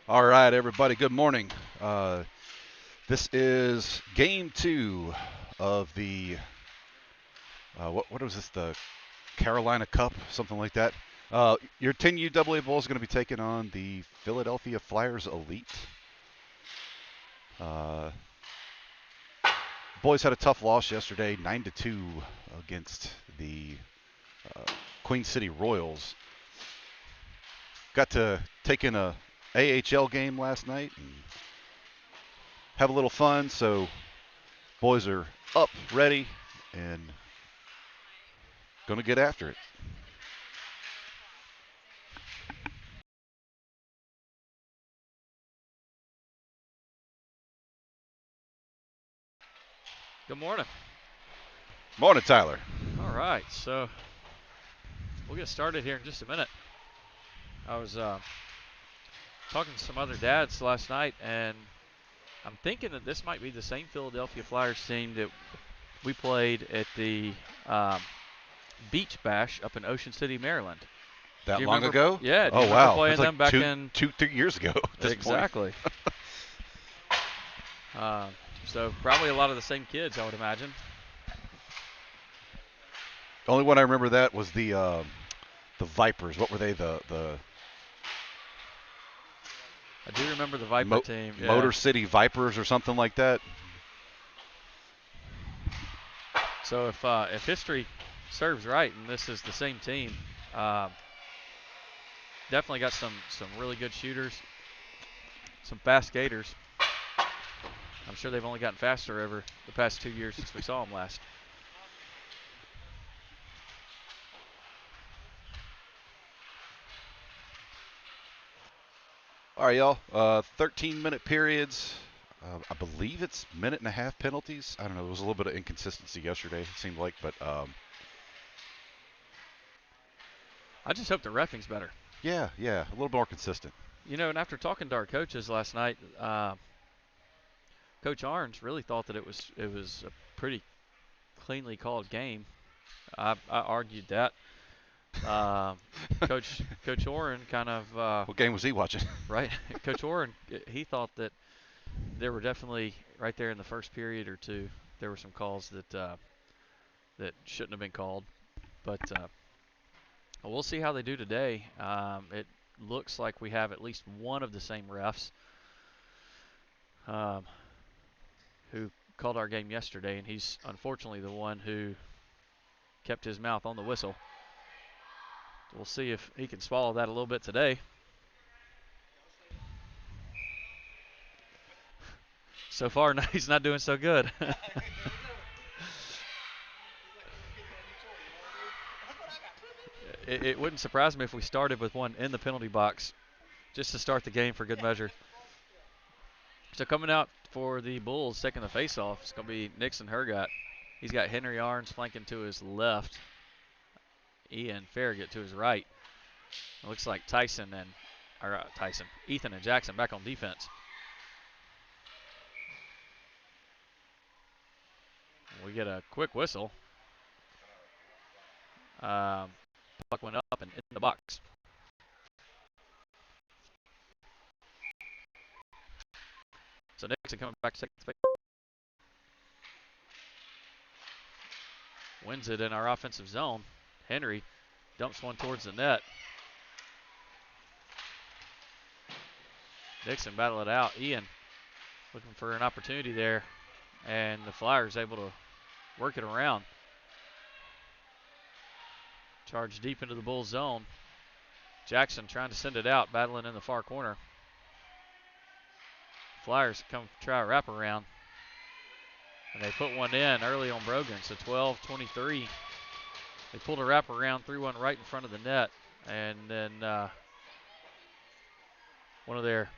All right, everybody. Good morning. Uh, this is game two of the what was this? The Carolina Cup, something like that. Your 10U AA Bowl is going to be taking on the Philadelphia Flyers Elite. Uh, boys had a tough loss yesterday, 9-2 against the uh, Queen City Royals. Got to take in a AHL game last night and have a little fun. So boys are up, ready, and going to get after it. Good morning. Morning, Tyler. All right, so we'll get started here in just a minute. I was talking to some other dads last night, and I'm thinking that this might be the same Philadelphia Flyers team that we played at the um, Beach Bash up in Ocean City, Maryland. Do That you long remember? ago? Yeah, do you Oh remember wow, that's playing like them back in? 3 years ago at this point. Exactly. Um, so probably a lot of the same kids, I would imagine. The only one I remember that was the Vipers. What were they? The I do remember the Viper Mo- team. Yeah. Motor City Vipers or something like that. So if history serves right, and this is the same team, um, definitely got some really good shooters, some fast skaters. I'm sure they've only gotten faster over the past 2 years since we saw them last. All right, y'all. 13-minute periods. I believe it's minute and a half penalties. I don't know. There was a little bit of inconsistency yesterday. It seemed like, but I just hope the reffing's better. yeah, a little more consistent. You know, and after talking to our coaches last night, Coach Arns really thought that it was a pretty cleanly called game. I argued that. Uh, Coach Oren kind of What game was he watching? right. Coach Oren he thought that there were definitely right there in the first period or two there were some calls that shouldn't have been called, but we'll see how they do today. It looks like we have at least one of the same refs um, who called our game yesterday, and he's unfortunately the one who kept his mouth on the whistle. We'll see if he can swallow that a little bit today. So far, he's not doing so good. it wouldn't surprise me if we started with one in the penalty box just to start the game for good measure. So coming out for the Bulls taking the faceoff, it's going to be Nixon Hergott. He's got Henry Arns flanking to his left, Ian Farragut to his right. It looks like Ethan and Jackson back on defense. We get a quick whistle. Puck went up and in the box. So Nixon coming back to second space. Wins it in our offensive zone. Henry dumps one towards the net. Nixon battle it out. Ian looking for an opportunity there. And the Flyers able to work it around. Charge deep into the Bulls zone. Jackson trying to send it out, battling in the far corner. Flyers come try a wraparound. And they put one in early on Brogan. So 12-23. They pulled a wraparound, threw one right in front of the net. And then one of their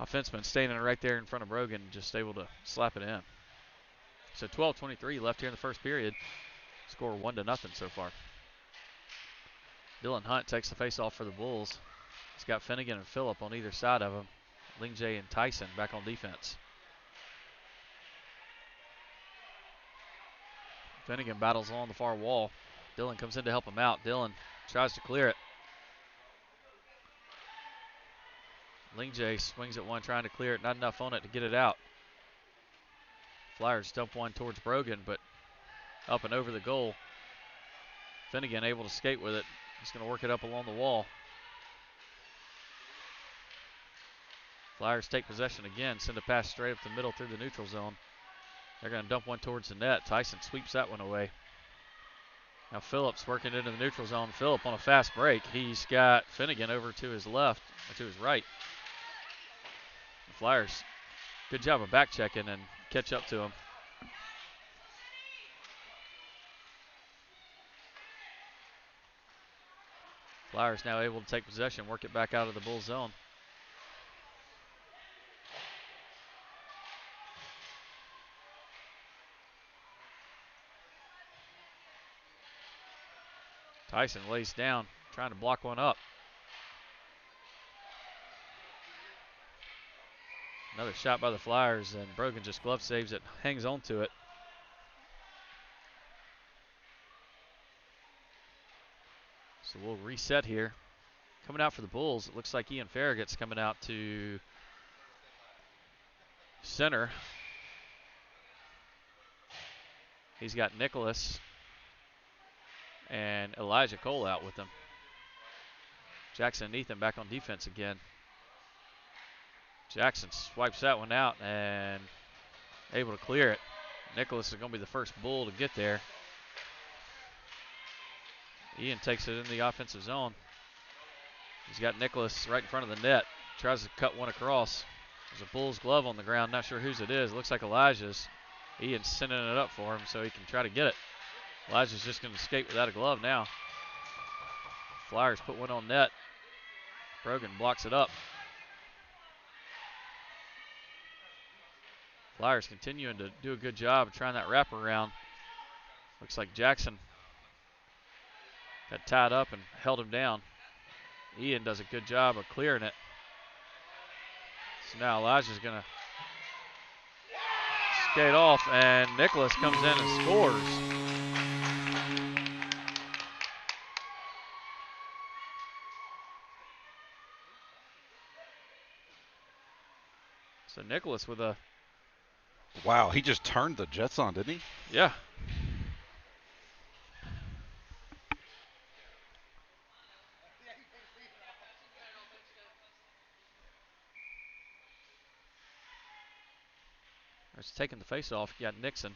offensemen standing right there in front of Brogan, just able to slap it in. So 12-23 left here in the first period. Score 1-0 so far. Dylan Hunt takes the face off for the Bulls. He's got Finnegan and Phillip on either side of him. Lingjay and Tyson back on defense. Finnegan battles along the far wall. Dylan comes in to help him out. Dylan tries to clear it. Lingjay swings at one, trying to clear it. Not enough on it to get it out. Flyers dump one towards Brogan, but up and over the goal. Finnegan able to skate with it. He's going to work it up along the wall. Flyers take possession again, send a pass straight up the middle through the neutral zone. They're going to dump one towards the net. Tyson sweeps that one away. Now Phillips working into the neutral zone. Phillip on a fast break. He's got Finnegan over to his left, or to his right. The Flyers, good job of back checking and catch up to him. Flyers now able to take possession, work it back out of the Bull zone. Tyson lays down, trying to block one up. Another shot by the Flyers, and Brogan just glove saves it, hangs on to it. So we'll reset here. Coming out for the Bulls, it looks like Ian Farragut's coming out to center. He's got Nicholas and Elijah Cole out with him. Jackson and Ethan back on defense again. Jackson swipes that one out and able to clear it. Nicholas is going to be the first Bull to get there. Ian takes it in the offensive zone. He's got Nicholas right in front of the net. Tries to cut one across. There's a Bull's glove on the ground. Not sure whose it is. It looks like Elijah's. Ian's sending it up for him so he can try to get it. Elijah's just going to skate without a glove now. Flyers put one on net. Brogan blocks it up. Flyers continuing to do a good job of trying that wraparound. Looks like Jackson got tied up and held him down. Ian does a good job of clearing it. So now Elijah's going to skate off, and Nicholas comes in and scores. So Nicholas with a... Wow, he just turned the Jets on, didn't he? Yeah. It's taking the face off. You got Nixon.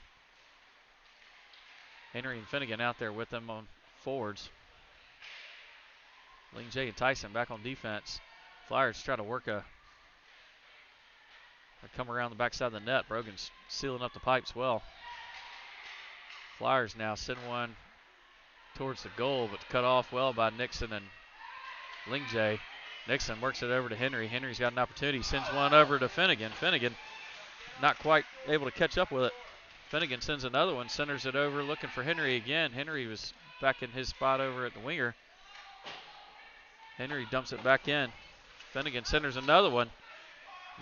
Henry and Finnegan out there with them on forwards. Lingjay and Tyson back on defense. Flyers try to work a come around the backside of the net. Brogan's sealing up the pipes well. Flyers now send one towards the goal, but cut off well by Nixon and Lingjay. Nixon works it over to Henry. Henry's got an opportunity. Sends one over to Finnegan. Finnegan not quite able to catch up with it. Finnegan sends another one, centers it over, looking for Henry again. Henry was back in his spot over at the winger. Henry dumps it back in. Finnegan centers another one.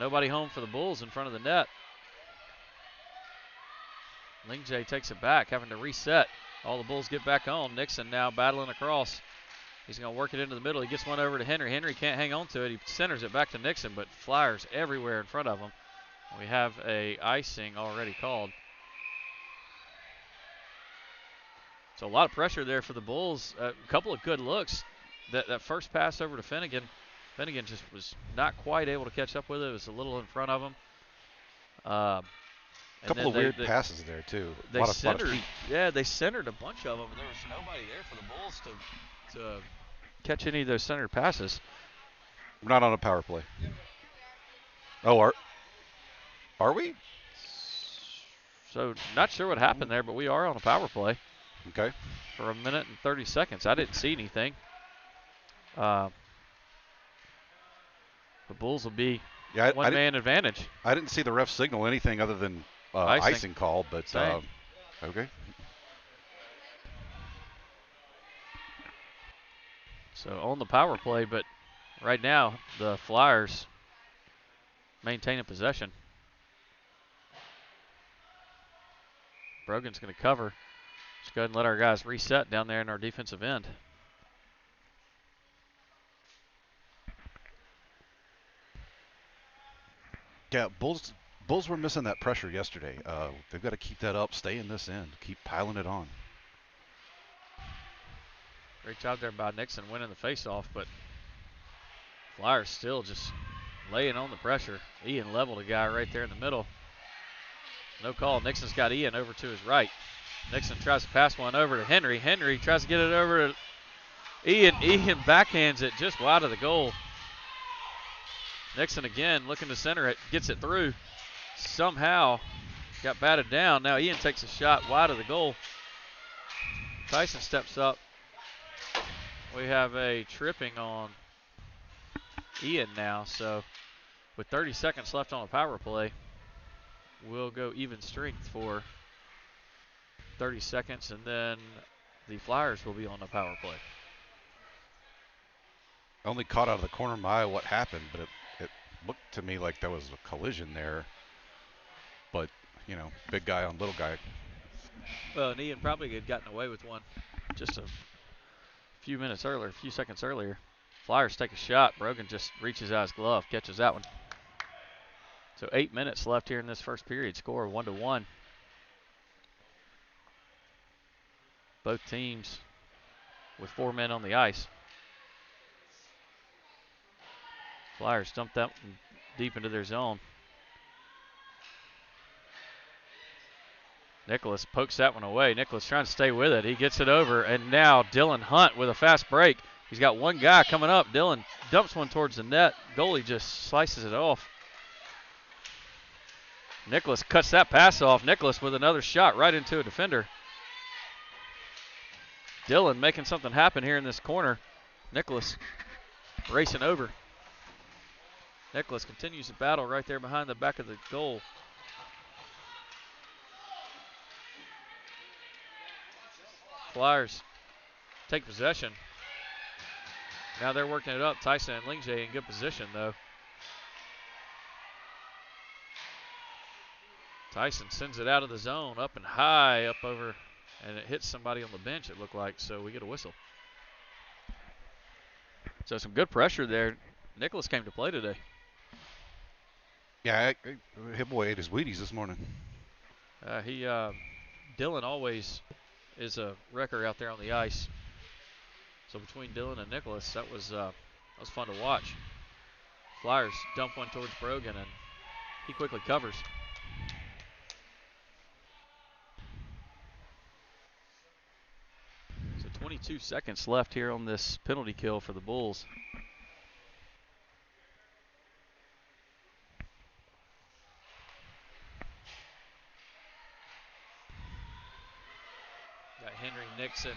Nobody home for the Bulls in front of the net. Lingjay takes it back, having to reset. All the Bulls get back on. Nixon now battling across. He's going to work it into the middle. He gets one over to Henry. Henry can't hang on to it. He centers it back to Nixon, but Flyers everywhere in front of him. We have a icing already called. So a lot of pressure there for the Bulls. A couple of good looks. That first pass over to Finnegan. Finnegan just was not quite able to catch up with it. It was a little in front of him. A couple of weird passes there, too. They centered, yeah, they centered a bunch of them. There was nobody there for the Bulls to catch any of those centered passes. We're not on a power play. Oh, are we? So not sure what happened there, but we are on a power play. Okay. For a minute and 30 seconds. I didn't see anything. The Bulls will be one-man advantage. I didn't see the ref signal anything other than icing call, but okay. So on the power play, but right now the Flyers maintaining possession. Brogan's going to cover. Let's go ahead and let our guys reset down there in our defensive end. Yeah, Bulls were missing that pressure yesterday. They've got to keep that up, stay in this end, keep piling it on. Great job there by Nixon winning the faceoff, but Flyers still just laying on the pressure. Ian leveled a guy right there in the middle. No call. Nixon's got Ian over to his right. Nixon tries to pass one over to Henry. Henry tries to get it over to Ian. Ian backhands it just wide of the goal. Nixon again looking to center it, gets it through. Somehow got batted down. Now Ian takes a shot wide of the goal. Tyson steps up. We have a tripping on Ian now, so with 30 seconds left on the power play, we'll go even strength for 30 seconds, and then the Flyers will be on the power play. Only caught out of the corner of my eye what happened, but it looked to me like there was a collision there. But, you know, big guy on little guy. Well, and Ian probably had gotten away with one just a few seconds earlier. Flyers take a shot. Brogan just reaches out his glove, catches that one. So 8 minutes left here in this first period. Score 1-1. Both teams with 4 men on the ice. Flyers dumped that one deep into their zone. Nicholas pokes that one away. Nicholas trying to stay with it. He gets it over, and now Dylan Hunt with a fast break. He's got one guy coming up. Dylan dumps one towards the net. Goalie just slices it off. Nicholas cuts that pass off. Nicholas with another shot right into a defender. Dylan making something happen here in this corner. Nicholas racing over. Nicholas continues the battle right there behind the back of the goal. Flyers take possession. Now they're working it up. Tyson and Lingjay in good position, though. Tyson sends it out of the zone, up and high, up over, and it hits somebody on the bench, it looked like, so we get a whistle. So some good pressure there. Nicholas came to play today. Yeah, hit boy ate his Wheaties this morning. Dylan always is a wrecker out there on the ice. So between Dylan and Nicholas, that was fun to watch. Flyers dump one towards Brogan, and he quickly covers. So 22 seconds left here on this penalty kill for the Bulls. Got Henry, Nixon,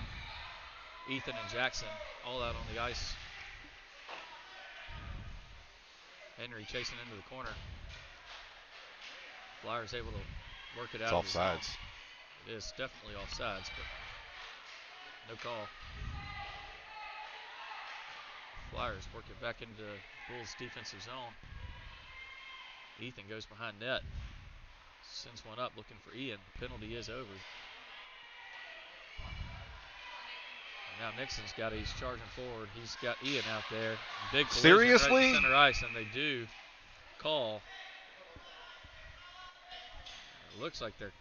Ethan, and Jackson all out on the ice. Henry chasing into the corner. Flyers able to work it out. It's offsides. It is definitely offsides, but no call. Flyers work it back into Bulls' defensive zone. Ethan goes behind net. Sends one up looking for Ian. The penalty is over. Now Nixon's he's charging forward. He's got Ian out there. Big collision Seriously? right in center ice, and they do call. It looks like they're.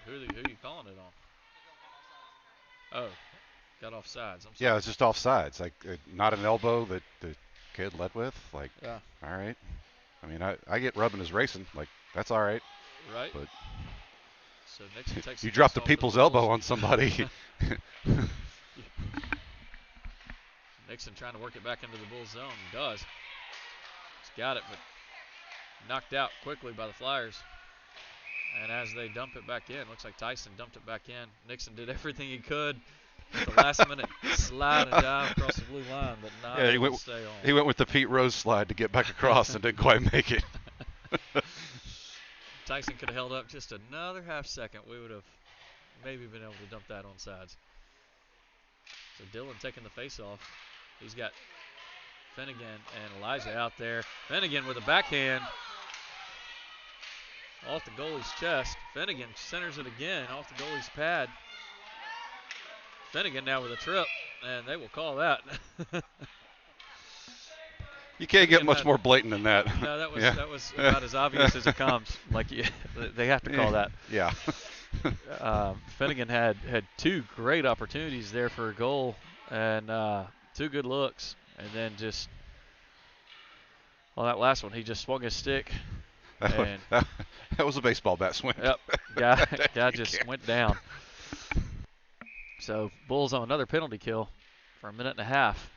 Who are you calling it on? Oh, got offsides. I'm sorry. Yeah, it's just offsides. Like, not an elbow that the kid led with. Like, yeah. All right. I mean, I get rubbing his racing. Like, that's all right. Right. But so Nixon takes you drop the people's elbow on somebody. Nixon trying to work it back into the Bulls zone. He does. He's got it, but knocked out quickly by the Flyers. And as they dump it back in, looks like Tyson dumped it back in. Nixon did everything he could at the last minute, slide and dive across the blue line, but not able to stay on. He went with the Pete Rose slide to get back across and didn't quite make it. Tyson could have held up just another half second. We would have maybe been able to dump that on sides. So Dylan taking the face off. He's got Finnegan and Elijah out there. Finnegan with a backhand off the goalie's chest. Finnegan centers it again off the goalie's pad. Finnegan now with a trip, and they will call that. You can't get Finnegan much had- more blatant than that. No, that was Yeah. that was about as obvious as it comes. Like they have to call that. Yeah. Finnegan had 2 great opportunities there for a goal and 2 good looks, and then just on that last one he just swung his stick and that was a baseball bat swing. yep, guy just went down. So Bulls on another penalty kill for a minute and a half.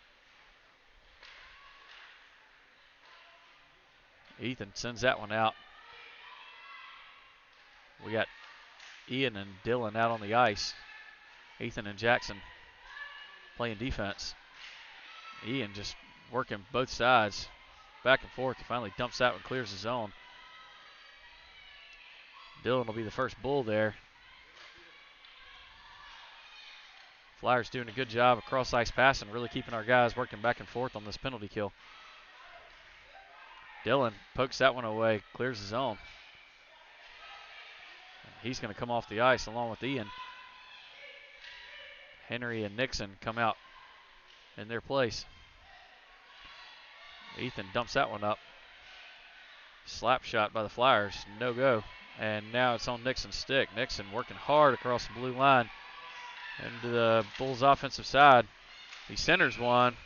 Ethan sends that one out. We got Ian and Dylan out on the ice. Ethan and Jackson playing defense. Ian just working both sides, back and forth. He finally dumps that one, clears the zone. Dylan will be the first Bull there. Flyers doing a good job of cross-ice passing, really keeping our guys working back and forth on this penalty kill. Dylan pokes that one away, clears the zone. He's going to come off the ice along with Ian. Henry and Nixon come out in their place. Ethan dumps that one up. Slap shot by the Flyers, no go. And now it's on Nixon's stick. Nixon working hard across the blue line into the Bulls' offensive side. He centers one.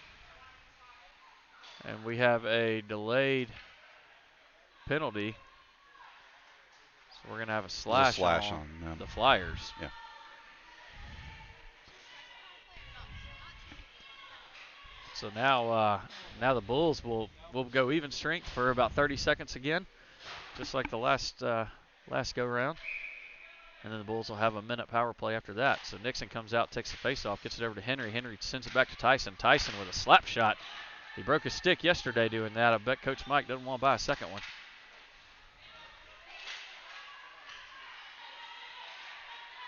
And we have a delayed penalty. So we're going to have a slash on the Flyers. Yeah. So now the Bulls will go even strength for about 30 seconds again, just like the last go round. And then the Bulls will have a minute power play after that. So Nixon comes out, takes the faceoff, gets it over to Henry. Henry sends it back to Tyson. Tyson with a slap shot. He broke his stick yesterday doing that. I bet Coach Mike doesn't want to buy a second one.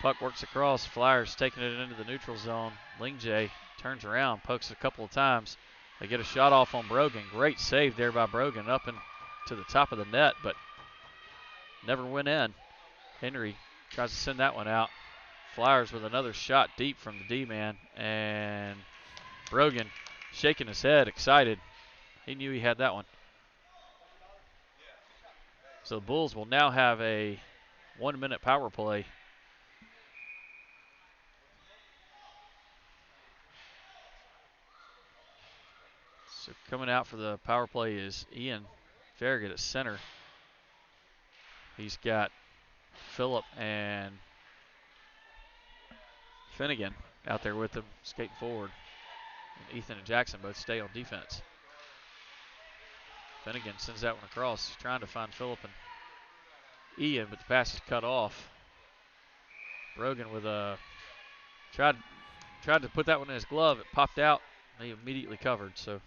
Puck works across. Flyers taking it into the neutral zone. Lingjay turns around, pokes a couple of times. They get a shot off on Brogan. Great save there by Brogan up and to the top of the net, but never went in. Henry tries to send that one out. Flyers with another shot deep from the D-man, and Brogan shaking his head, excited. He knew he had that one. So the Bulls will now have a 1-minute power play. So coming out for the power play is Ian Farragut at center. He's got Phillip and Finnegan out there with him, skating forward. And Ethan and Jackson both stay on defense. Finnegan sends that one across. He's trying to find Phillip and Ian, but the pass is cut off. Brogan with a tried to put that one in his glove. It popped out. And he immediately covered. So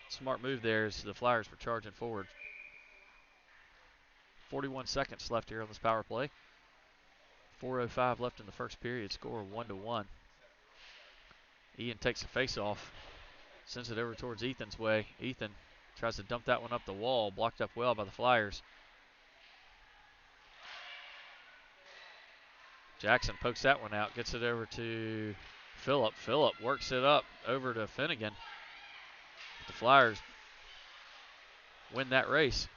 smart move there as the Flyers were charging forward. 41 seconds left here on this power play. 4:05 left in the first period. Score 1-1. Ian takes the face-off, sends it over towards Ethan's way. Ethan tries to dump that one up the wall, blocked up well by the Flyers. Jackson pokes that one out, gets it over to Phillip. Phillip works it up over to Finnegan. The Flyers win that race.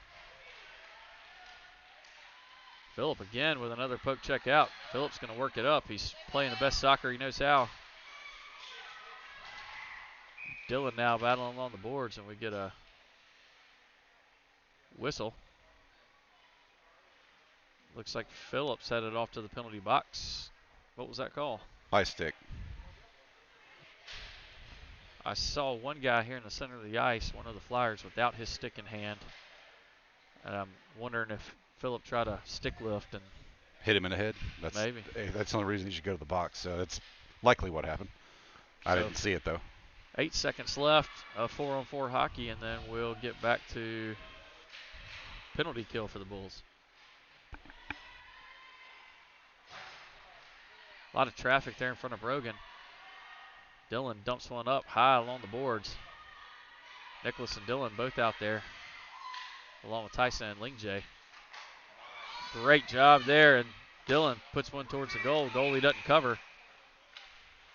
Phillip again with another poke check out. Phillip's going to work it up. He's playing the best soccer he knows how. Dylan now battling along the boards, and we get a whistle. Looks like Phillips headed off to the penalty box. What was that call? High stick. I saw one guy here in the center of the ice, one of the Flyers, without his stick in hand. And I'm wondering if Phillip tried a stick lift and hit him in the head. Maybe. That's the only reason he should go to the box. So that's likely what happened. I didn't see it, though. 8 seconds left of 4-on-4 hockey, and then we'll get back to penalty kill for the Bulls. A lot of traffic there in front of Brogan. Dylan dumps one up high along the boards. Nicholas and Dylan both out there, along with Tyson and Lingjay. Great job there, and Dylan puts one towards the goal. Goalie doesn't cover.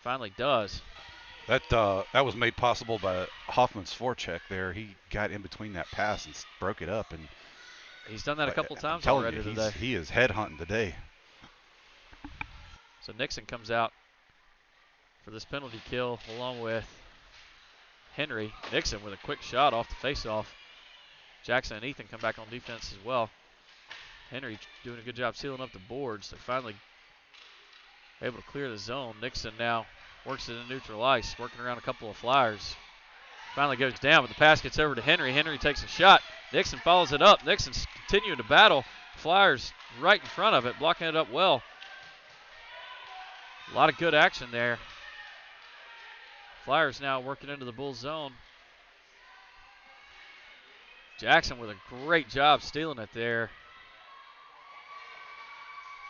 Finally does. That was made possible by Hoffman's forecheck there. He got in between that pass and broke it up, and he's done that a couple I'm times telling already you, today. he is headhunting today. So Nixon comes out for this penalty kill along with Henry. Nixon with a quick shot off the faceoff. Jackson and Ethan come back on defense as well. Henry doing a good job sealing up the boards. They're finally able to clear the zone. Nixon now works it in neutral ice, working around a couple of Flyers. Finally goes down, but the pass gets over to Henry. Henry takes a shot. Nixon follows it up. Nixon's continuing to battle. Flyers right in front of it, blocking it up well. A lot of good action there. Flyers now working into the Bulls zone. Jackson with a great job stealing it there.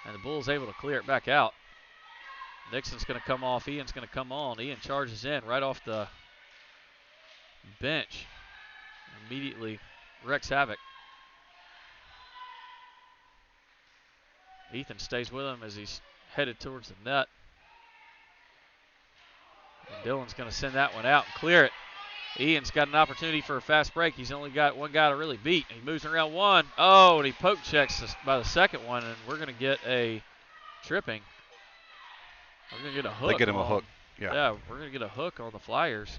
And the Bulls able to clear it back out. Nixon's going to come off. Ian's going to come on. Ian charges in right off the bench. Immediately wreaks havoc. Ethan stays with him as he's headed towards the net. And Dylan's going to send that one out and clear it. Ian's got an opportunity for a fast break. He's only got one guy to really beat. He moves around one. Oh, and he poke checks by the second one, and we're going to get a tripping. We're going to get a hook. They get him a hook. Yeah, we're going to get a hook on the Flyers.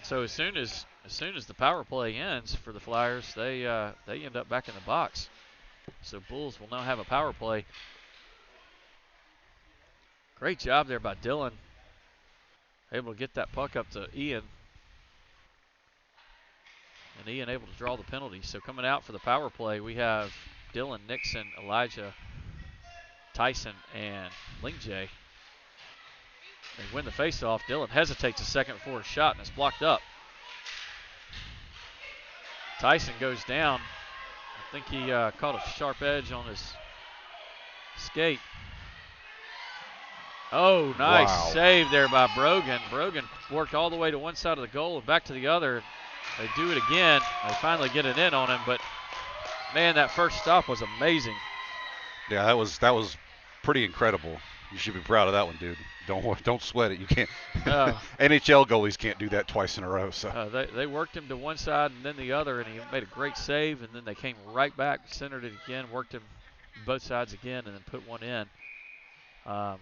So as soon as the power play ends for the Flyers, they end up back in the box. So Bulls will now have a power play. Great job there by Dylan. Able to get that puck up to Ian. And Ian able to draw the penalty. So coming out for the power play, we have Dylan, Nixon, Elijah, Tyson, and Lingjay. They win the faceoff. Dylan hesitates a second before a shot, and it's blocked up. Tyson goes down. I think he caught a sharp edge on his skate. Oh, nice save there by Brogan. Brogan worked all the way to one side of the goal and back to the other. They do it again. They finally get it in on him, but man, that first stop was amazing. Yeah, that was pretty incredible. You should be proud of that one, dude. Don't sweat it. You can't. NHL goalies can't do that twice in a row. So they worked him to one side and then the other, and he made a great save. And then they came right back, centered it again, worked him both sides again, and then put one in.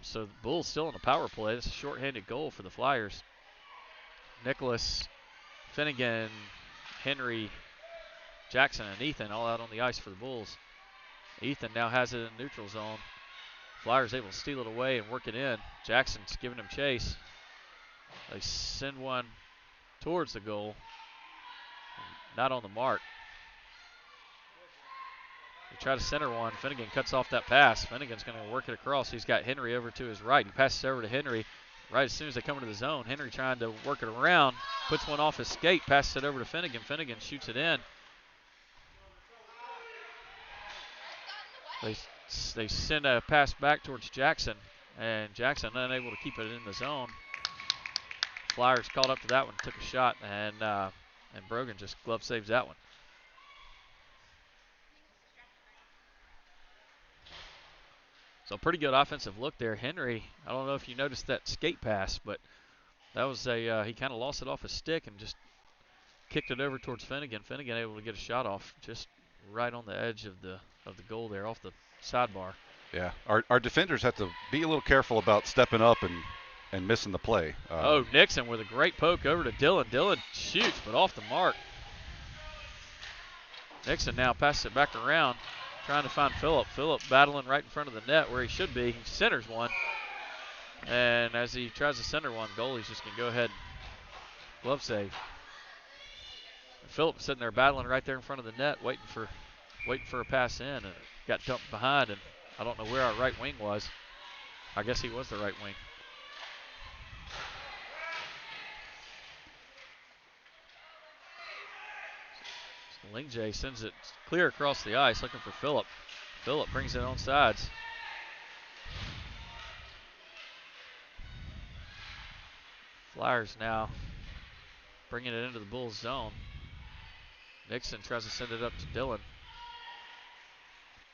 So the Bulls still in a power play. It's a shorthanded goal for the Flyers. Nicholas, Finnegan, Henry, Jackson, and Ethan all out on the ice for the Bulls. Ethan now has it in neutral zone. Flyers able to steal it away and work it in. Jackson's giving him chase. They send one towards the goal. Not on the mark. They try to center one. Finnegan cuts off that pass. Finnegan's going to work it across. He's got Henry over to his right. He passes over to Henry right as soon as they come into the zone. Henry trying to work it around. Puts one off his skate. Passes it over to Finnegan. Finnegan shoots it in. They send a pass back towards Jackson, and Jackson unable to keep it in the zone. Flyers called up to that one, took a shot, and Brogan just glove saves that one. So pretty good offensive look there. Henry, I don't know if you noticed that skate pass, but that was he kind of lost it off his stick and just kicked it over towards Finnegan. Finnegan able to get a shot off just right on the edge of the goal there, off the sidebar. Yeah, our defenders have to be a little careful about stepping up and missing the play. Nixon with a great poke over to Dylan. Dylan shoots, but off the mark. Nixon now passes it back around, trying to find Phillip. Phillip battling right in front of the net where he should be. He centers one. And as he tries to center one, goalie's just going to go ahead and glove save. Phillip sitting there battling right there in front of the net, waiting for a pass in, and it got dumped behind, and I don't know where our right wing was. I guess he was the right wing. So Lingjay sends it clear across the ice, looking for Phillip. Phillip brings it on sides. Flyers now bringing it into the Bulls zone. Nixon tries to send it up to Dylan.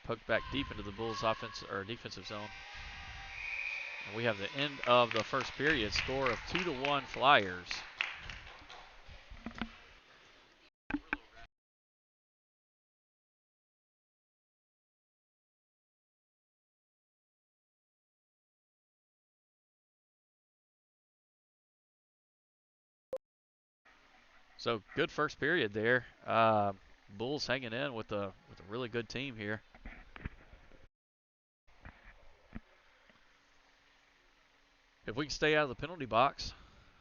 Poked back deep into the Bulls defensive zone. And we have the end of the first period. Score of 2-1 Flyers. So good first period there. Bulls hanging in with a really good team here. If we can stay out of the penalty box,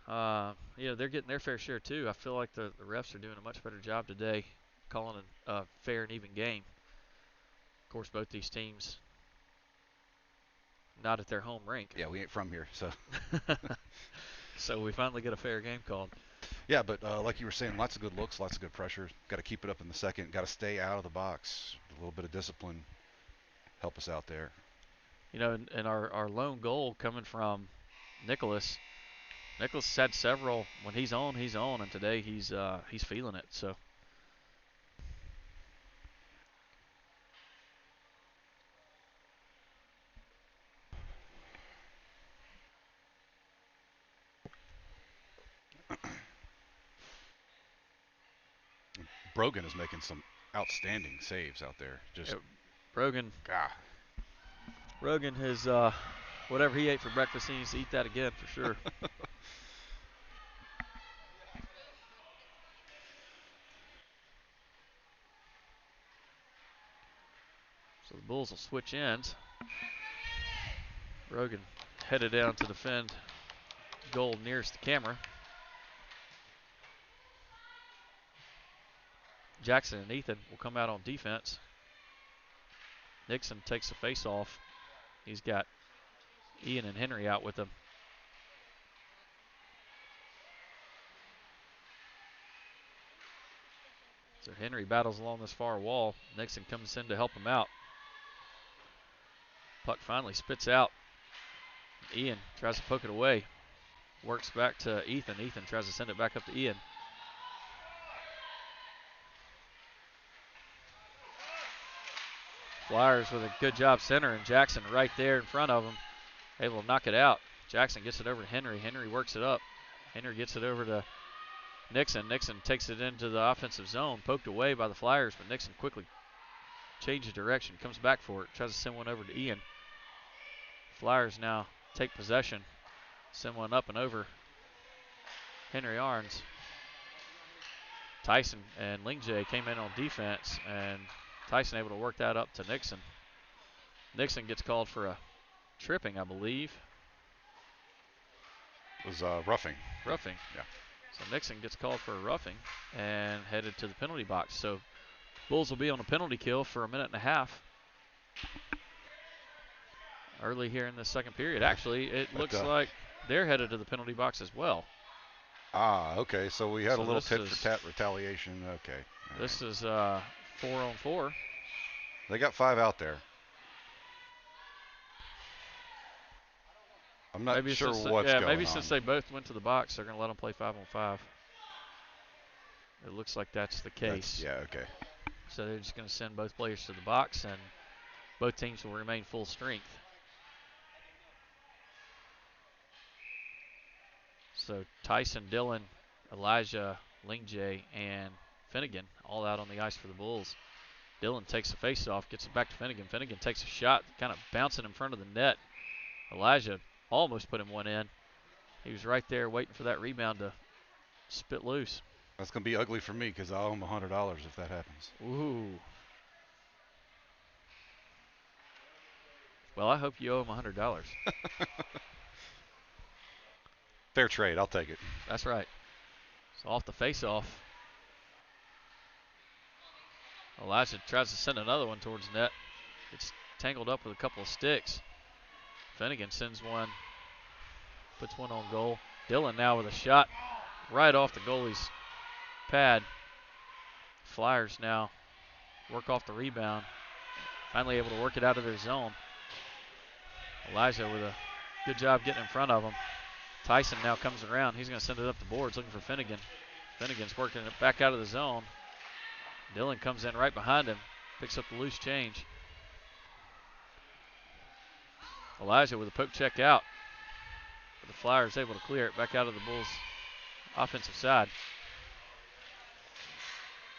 they're getting their fair share too. I feel like the refs are doing a much better job today calling a fair and even game. Of course, both these teams not at their home rink. Yeah, we ain't from here, so. So we finally get a fair game called. Yeah, but like you were saying, lots of good looks, lots of good pressure. Got to keep it up in the second. Got to stay out of the box. A little bit of discipline help us out there. You know, and our lone goal coming from Nicholas. Nicholas had several. When he's on, and today he's feeling it. So. Brogan is making some outstanding saves out there. Just Brogan. God. Brogan has whatever he ate for breakfast, he needs to eat that again for sure. So the Bulls will switch ends. Brogan headed down to defend goal nearest the camera. Jackson and Ethan will come out on defense. Nixon takes the face off. He's got Ian and Henry out with him. So Henry battles along this far wall. Nixon comes in to help him out. Puck finally spits out. Ian tries to poke it away. Works back to Ethan. Ethan tries to send it back up to Ian. Flyers with a good job centering. Jackson right there in front of him, able to knock it out. Jackson gets it over to Henry. Henry works it up. Henry gets it over to Nixon. Nixon takes it into the offensive zone, poked away by the Flyers, but Nixon quickly changes direction, comes back for it, tries to send one over to Ian. Flyers now take possession, send one up and over. Henry Arns. Tyson and Lingjay came in on defense, and Tyson able to work that up to Nixon. Nixon gets called for a tripping, I believe. It was roughing. Roughing. Yeah. So Nixon gets called for a roughing and headed to the penalty box. So Bulls will be on a penalty kill for a minute and a half. Early here in the second period. Actually, it looks like they're headed to the penalty box as well. Ah, okay. So we had a little tit for tat retaliation. Okay. This is 4-on-4. They got 5 out there. I'm not sure what's going on. Maybe since they both went to the box, they're going to let them play 5-on-5. It looks like that's the case. Yeah, okay. So they're just going to send both players to the box, and both teams will remain full strength. So Tyson, Dillon, Elijah, Lingjay, and Finnegan all out on the ice for the Bulls. Dillon takes the face-off, gets it back to Finnegan. Finnegan takes a shot, kind of bouncing in front of the net. Elijah almost put him one in. He was right there waiting for that rebound to spit loose. That's going to be ugly for me because I owe him $100 if that happens. Ooh. Well, I hope you owe him $100. Fair trade. I'll take it. That's right. So off the face-off. Elijah tries to send another one towards net. It's tangled up with a couple of sticks. Finnegan sends one, puts one on goal. Dillon now with a shot right off the goalie's pad. Flyers now work off the rebound. Finally able to work it out of their zone. Elijah with a good job getting in front of him. Tyson now comes around. He's going to send it up the boards looking for Finnegan. Finnegan's working it back out of the zone. Dillon comes in right behind him, picks up the loose change. Elijah with a poke check out. But the Flyers able to clear it back out of the Bulls' offensive side.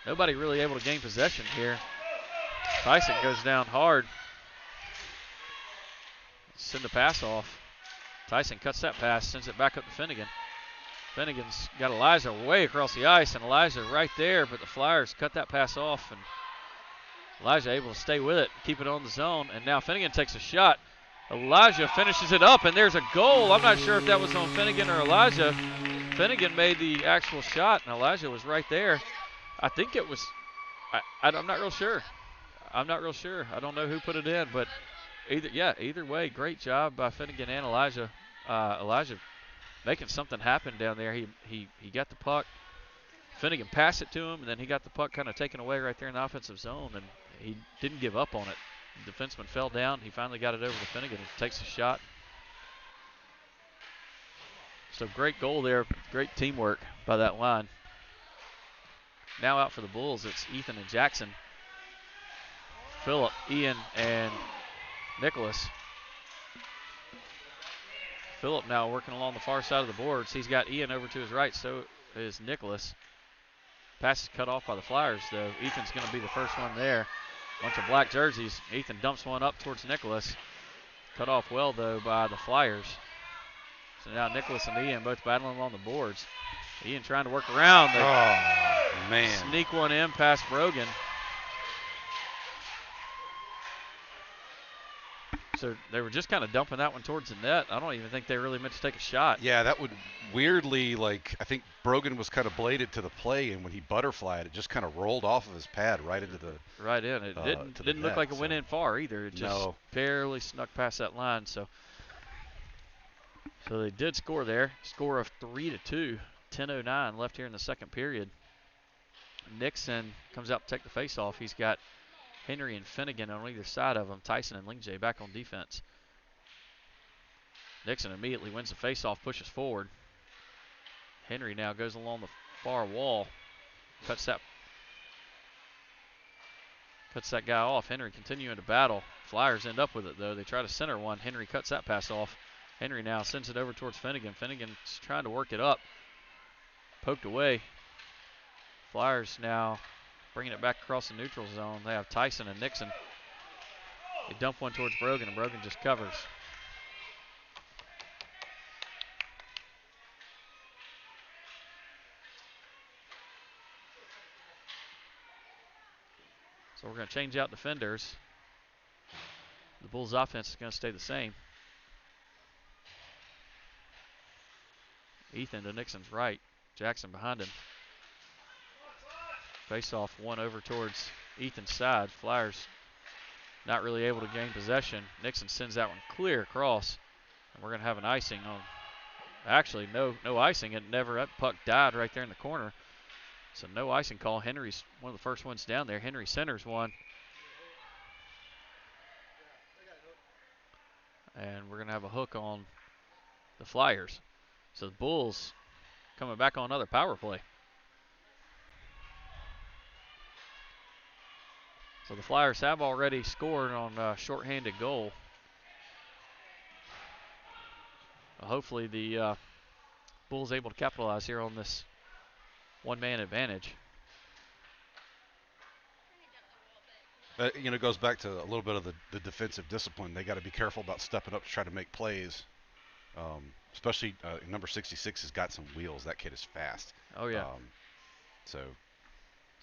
Nobody really able to gain possession here. Tyson goes down hard. Send the pass off. Tyson cuts that pass, sends it back up to Finnegan. Finnegan's got Elijah way across the ice, and Elijah right there, but the Flyers cut that pass off, and Elijah able to stay with it, keep it on the zone, and now Finnegan takes a shot. Elijah finishes it up, and there's a goal. I'm not sure if that was on Finnegan or Elijah. Finnegan made the actual shot, and Elijah was right there. I think it was, I'm not real sure. I don't know who put it in, but either way, great job by Finnegan and Elijah. Elijah making something happen down there. He got the puck. Finnegan passed it to him, and then he got the puck kind of taken away right there in the offensive zone, and he didn't give up on it. The defenseman fell down. He finally got it over to Finnegan and takes a shot. So great goal there. Great teamwork by that line. Now out for the Bulls, it's Ethan and Jackson. Phillip, Ian, and Nicholas. Phillip now working along the far side of the boards. He's got Ian over to his right, so is Nicholas. Pass is cut off by the Flyers, though. Ethan's going to be the first one there. Bunch of black jerseys. Ethan dumps one up towards Nicholas. Cut off well, though, by the Flyers. So now Nicholas and Ian both battling along the boards. Ian trying to work around. Man. Sneak one in past Brogan. So they were just kind of dumping that one towards the net. I don't even think they really meant to take a shot. Yeah, that would weirdly, I think Brogan was kind of bladed to the play, and when he butterflied, it just kind of rolled off of his pad right into the right in. It didn't look like it went in far either. It just barely snuck past that line. So they did score there. Score of 3-2. 10:09 left here in the second period. Nixon comes out to take the face-off. He's got Henry and Finnegan on either side of him. Tyson and Lingjay back on defense. Nixon immediately wins the face-off, pushes forward. Henry now goes along the far wall, cuts that guy off. Henry continuing to battle. Flyers end up with it, though. They try to center one. Henry cuts that pass off. Henry now sends it over towards Finnegan. Finnegan's trying to work it up. Poked away. Flyers now bringing it back across the neutral zone. They have Tyson and Nixon. They dump one towards Brogan, and Brogan just covers. So we're going to change out defenders. The Bulls' offense is going to stay the same. Ethan to Nixon's right. Jackson behind him. Face off one over towards Ethan's side. Flyers not really able to gain possession. Nixon sends that one clear across. And we're going to have an icing on. Actually, no icing. That puck died right there in the corner. So no icing call. Henry's one of the first ones down there. Henry centers one. And we're going to have a hook on the Flyers. So the Bulls coming back on another power play. So the Flyers have already scored on a shorthanded goal. Hopefully the Bulls able to capitalize here on this one-man advantage. It goes back to a little bit of the defensive discipline. They got to be careful about stepping up to try to make plays. Especially number 66 has got some wheels. That kid is fast. Oh, yeah. So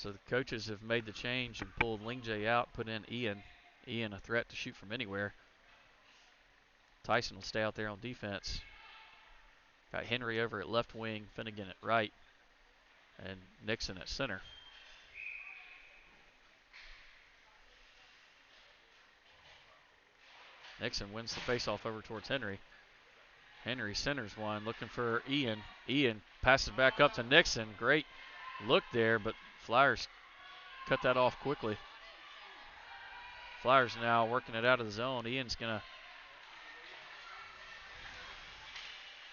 the coaches have made the change and pulled Lingjay out, put in Ian. Ian a threat to shoot from anywhere. Tyson will stay out there on defense. Got Henry over at left wing, Finnegan at right, and Nixon at center. Nixon wins the faceoff over towards Henry. Henry centers one, looking for Ian. Ian passes back up to Nixon. Great look there, but Flyers cut that off quickly. Flyers now working it out of the zone. Ian's going to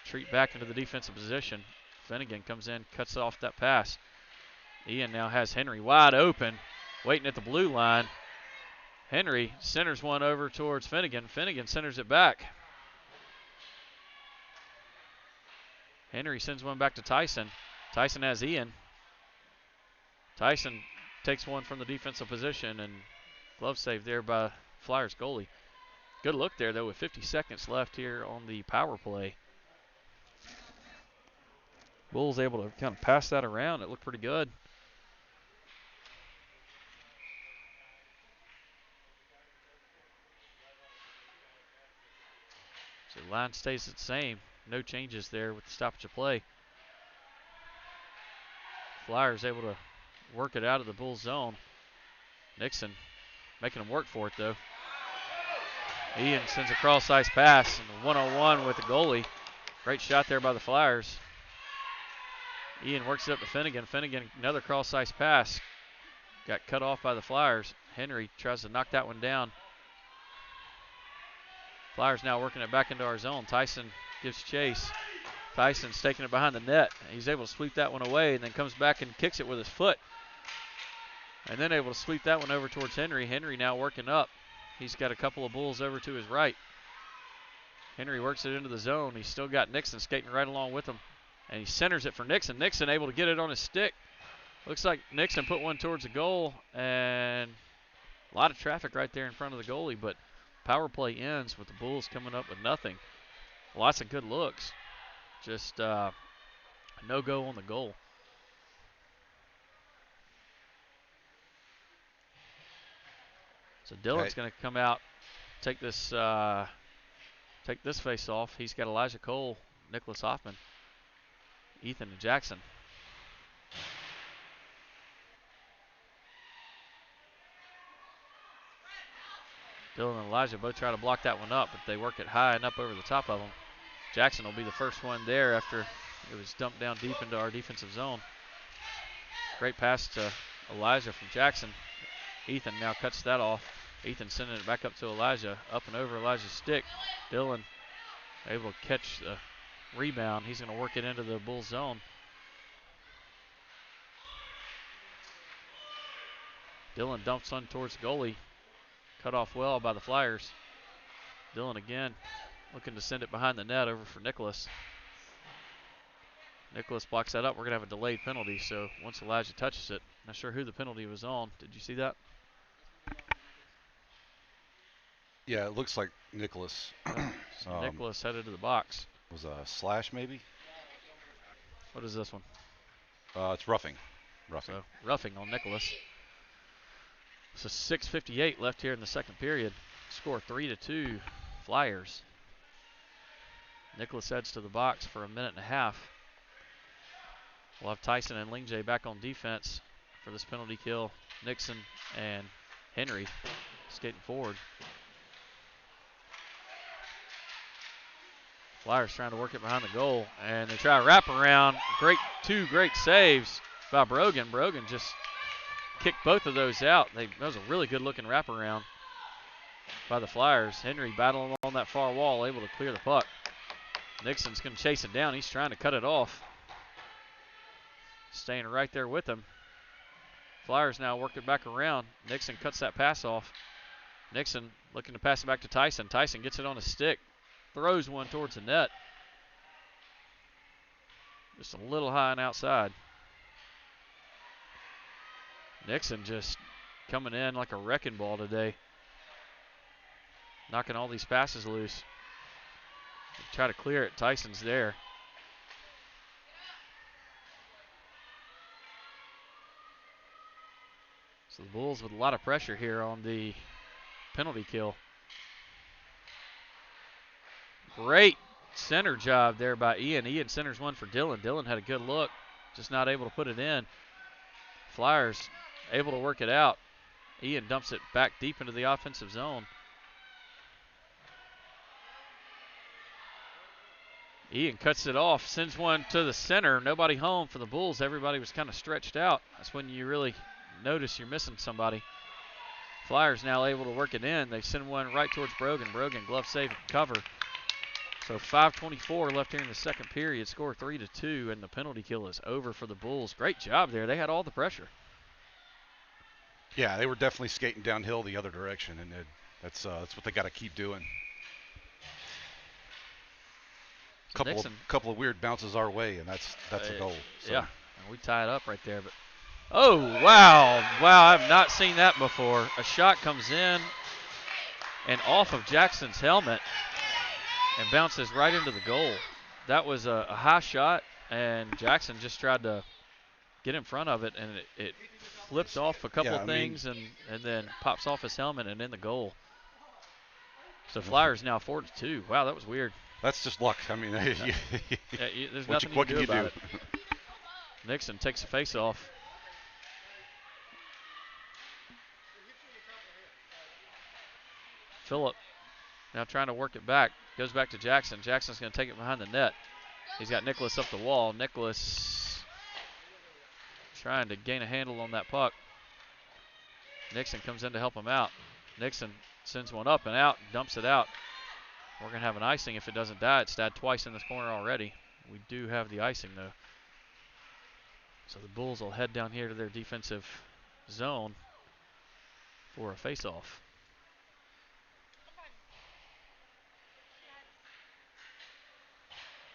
retreat back into the defensive position. Finnegan comes in, cuts off that pass. Ian now has Henry wide open, waiting at the blue line. Henry centers one over towards Finnegan. Finnegan centers it back. Henry sends one back to Tyson. Tyson has Ian. Tyson takes one from the defensive position, and glove save there by Flyers goalie. Good look there, though, with 50 seconds left here on the power play. Bulls able to kind of pass that around. It looked pretty good. So the line stays the same. No changes there with the stoppage of play. Flyers able to work it out of the Bulls zone. Nixon making them work for it, though. Ian sends a cross-ice pass, and a one-on-one with the goalie. Great shot there by the Flyers. Ian works it up to Finnegan. Finnegan, another cross-ice pass. Got cut off by the Flyers. Henry tries to knock that one down. Flyers now working it back into our zone. Tyson gives chase. Tyson's taking it behind the net. He's able to sweep that one away and then comes back and kicks it with his foot. And then able to sweep that one over towards Henry. Henry now working up. He's got a couple of Bulls over to his right. Henry works it into the zone. He's still got Nixon skating right along with him. And he centers it for Nixon. Nixon able to get it on his stick. Looks like Nixon put one towards the goal. And a lot of traffic right there in front of the goalie. But power play ends with the Bulls coming up with nothing. Lots of good looks. Just no go on the goal. So Dillon's going to come out, take this face off. He's got Elijah Cole, Nicholas Hoffman, Ethan, and Jackson. Dillon and Elijah both try to block that one up, but they work it high and up over the top of them. Jackson will be the first one there after it was dumped down deep into our defensive zone. Great pass to Elijah from Jackson. Ethan now cuts that off. Ethan sending it back up to Elijah, up and over Elijah's stick. Dillon able to catch the rebound. He's going to work it into the Bulls zone. Dillon dumps one towards the goalie. Cut off well by the Flyers. Dillon again looking to send it behind the net over for Nicholas. Nicholas blocks that up. We're going to have a delayed penalty, so once Elijah touches it, not sure who the penalty was on. Did you see that? Yeah, it looks like Nicholas. So Nicholas headed to the box. Was a slash maybe? What is this one? It's roughing. Roughing. So roughing on Nicholas. So 6:58 left here in the second period. Score 3-2 Flyers. Nicholas heads to the box for a minute and a half. We'll have Tyson and Lingje back on defense for this penalty kill. Nixon and Henry skating forward. Flyers trying to work it behind the goal, and they try a wraparound. Two great saves by Brogan. Brogan just kicked both of those out. That was a really good-looking wraparound by the Flyers. Henry battling on that far wall, able to clear the puck. Nixon's going to chase it down. He's trying to cut it off. Staying right there with him. Flyers now work it back around. Nixon cuts that pass off. Nixon looking to pass it back to Tyson. Tyson gets it on his stick. Throws one towards the net. Just a little high and outside. Nixon just coming in like a wrecking ball today. Knocking all these passes loose. Try to clear it. Tyson's there. So the Bulls with a lot of pressure here on the penalty kill. Great center job there by Ian. Ian centers one for Dillon. Dillon had a good look, just not able to put it in. Flyers able to work it out. Ian dumps it back deep into the offensive zone. Ian cuts it off, sends one to the center. Nobody home for the Bulls. Everybody was kind of stretched out. That's when you really notice you're missing somebody. Flyers now able to work it in. They send one right towards Brogan. Brogan glove save and cover. So 5:24 left here in the second period. Score 3-2, and the penalty kill is over for the Bulls. Great job there. They had all the pressure. Yeah, they were definitely skating downhill the other direction, and that's what they got to keep doing. So Couple of weird bounces our way, and that's a goal. So. Yeah, and we tie it up right there. But oh wow, I've not seen that before. A shot comes in and off of Jackson's helmet and bounces right into the goal. That was a high shot, and Jackson just tried to get in front of it, and it flipped off a couple of things and then pops off his helmet and in the goal. So Flyers now 4-2. Wow, that was weird. That's just luck. I mean, there's nothing you can do about it. Nixon takes a face-off. Phillip now trying to work it back. Goes back to Jackson. Jackson's going to take it behind the net. He's got Nicholas up the wall. Nicholas trying to gain a handle on that puck. Nixon comes in to help him out. Nixon sends one up and out, dumps it out. We're going to have an icing if it doesn't die. It's died twice in this corner already. We do have the icing, though. So the Bulls will head down here to their defensive zone for a face-off.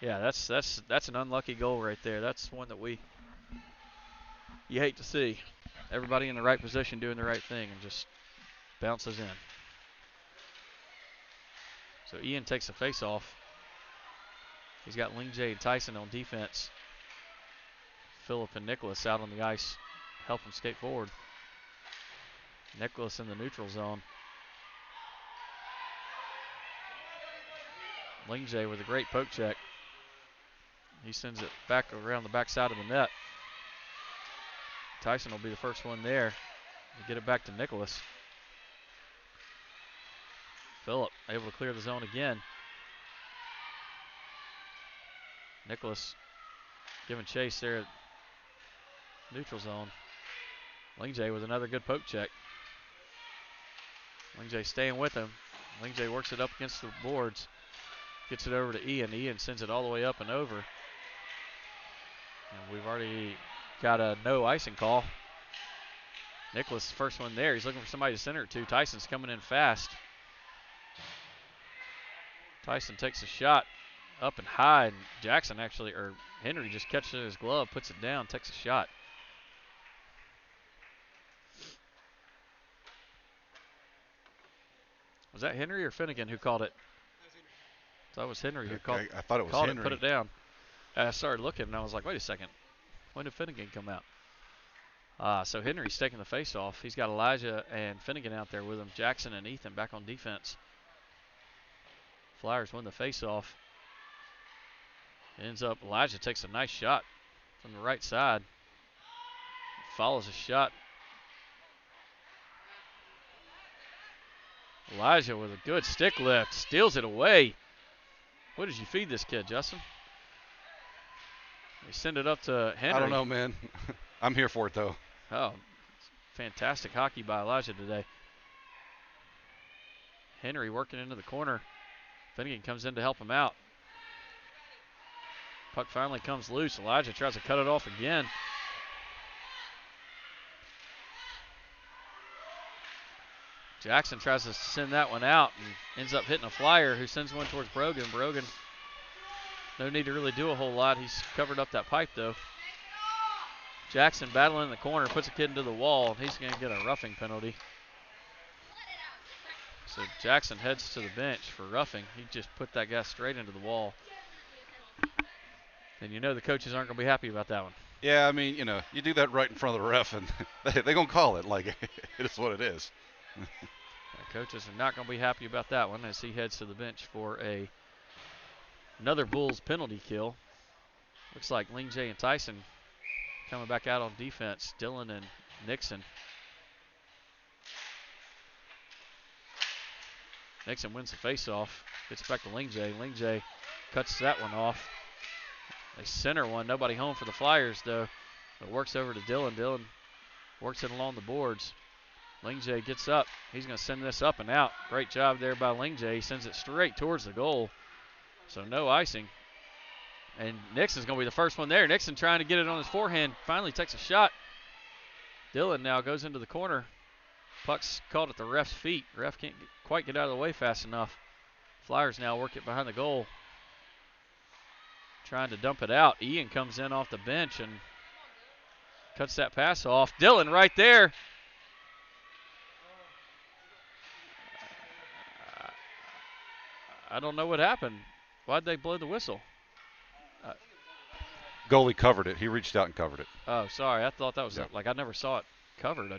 Yeah, that's an unlucky goal right there. That's one that you hate to see. Everybody in the right position doing the right thing and just bounces in. So Ian takes a face-off. He's got Ling-J and Tyson on defense. Phillip and Nicholas out on the ice, help him skate forward. Nicholas in the neutral zone. Ling-J with a great poke check. He sends it back around the backside of the net. Tyson will be the first one there to get it back to Nicholas. Phillip able to clear the zone again. Nicholas giving chase there at neutral zone. Ling-J with another good poke check. Ling-J staying with him. Ling-J works it up against the boards. Gets it over to Ian. Ian sends it all the way up and over. And we've already got a no icing call. Nicholas, first one there. He's looking for somebody to center it to. Tyson's coming in fast. Tyson takes a shot up and high, and Jackson actually, or Henry just catches it in his glove, puts it down, takes a shot. Was that Henry or Finnegan who called it? That was Henry who called it. I thought it was Henry. Put it down. I started looking, and I was like, wait a second. When did Finnegan come out? So Henry's taking the face-off. He's got Elijah and Finnegan out there with him. Jackson and Ethan back on defense. Flyers win the face-off. Ends up, Elijah takes a nice shot from the right side. Follows a shot. Elijah with a good stick lift. Steals it away. What did you feed this kid, Justin? They send it up to Henry. I don't know, man. I'm here for it, though. Oh, fantastic hockey by Elijah today. Henry working into the corner. Finnegan comes in to help him out. Puck finally comes loose. Elijah tries to cut it off again. Jackson tries to send that one out and ends up hitting a Flyer who sends one towards Brogan. Brogan, no need to really do a whole lot. He's covered up that pipe, though. Jackson battling in the corner, puts a kid into the wall, and he's going to get a roughing penalty. So Jackson heads to the bench for roughing. He just put that guy straight into the wall. And you know the coaches aren't going to be happy about that one. Yeah, I mean, you do that right in front of the ref, and they're going to call it like it is what it is. The coaches are not going to be happy about that one as he heads to the bench for another Bulls penalty kill. Looks like Ling-J and Tyson coming back out on defense. Dillon and Nixon. Nixon wins the faceoff. Gets back to Ling-J. Ling-J cuts that one off. They center one. Nobody home for the Flyers, though. It works over to Dillon. Dillon works it along the boards. Ling-J gets up. He's going to send this up and out. Great job there by Ling-J. He sends it straight towards the goal. So no icing. And Nixon's going to be the first one there. Nixon trying to get it on his forehand. Finally takes a shot. Dillon now goes into the corner. Puck's caught at the ref's feet. Ref can't quite get out of the way fast enough. Flyers now work it behind the goal. Trying to dump it out. Ian comes in off the bench and cuts that pass off. Dylan right there. I don't know what happened. Why'd they blow the whistle? Goalie covered it. He reached out and covered it. Oh, sorry. I thought that was like I never saw it covered.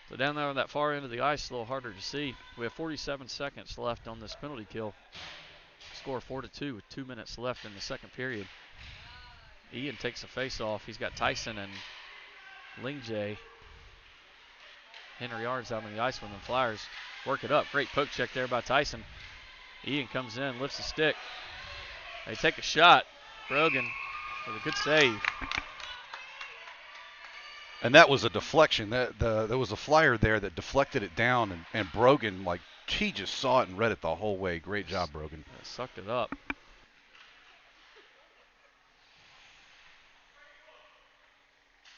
So down there on that far end of the ice, a little harder to see. We have 47 seconds left on this penalty kill. Score 4-2 with 2 minutes left in the second period. Ian takes a face-off. He's got Tyson and Lingjay. Henry Arns out on the ice with them. Flyers work it up. Great poke check there by Tyson. Ian comes in, lifts the stick. They take a shot. Brogan with a good save. And that was a deflection. There was a flyer there that deflected it down, and Brogan, like, he just saw it and read it the whole way. Great job, Brogan. Sucked it up.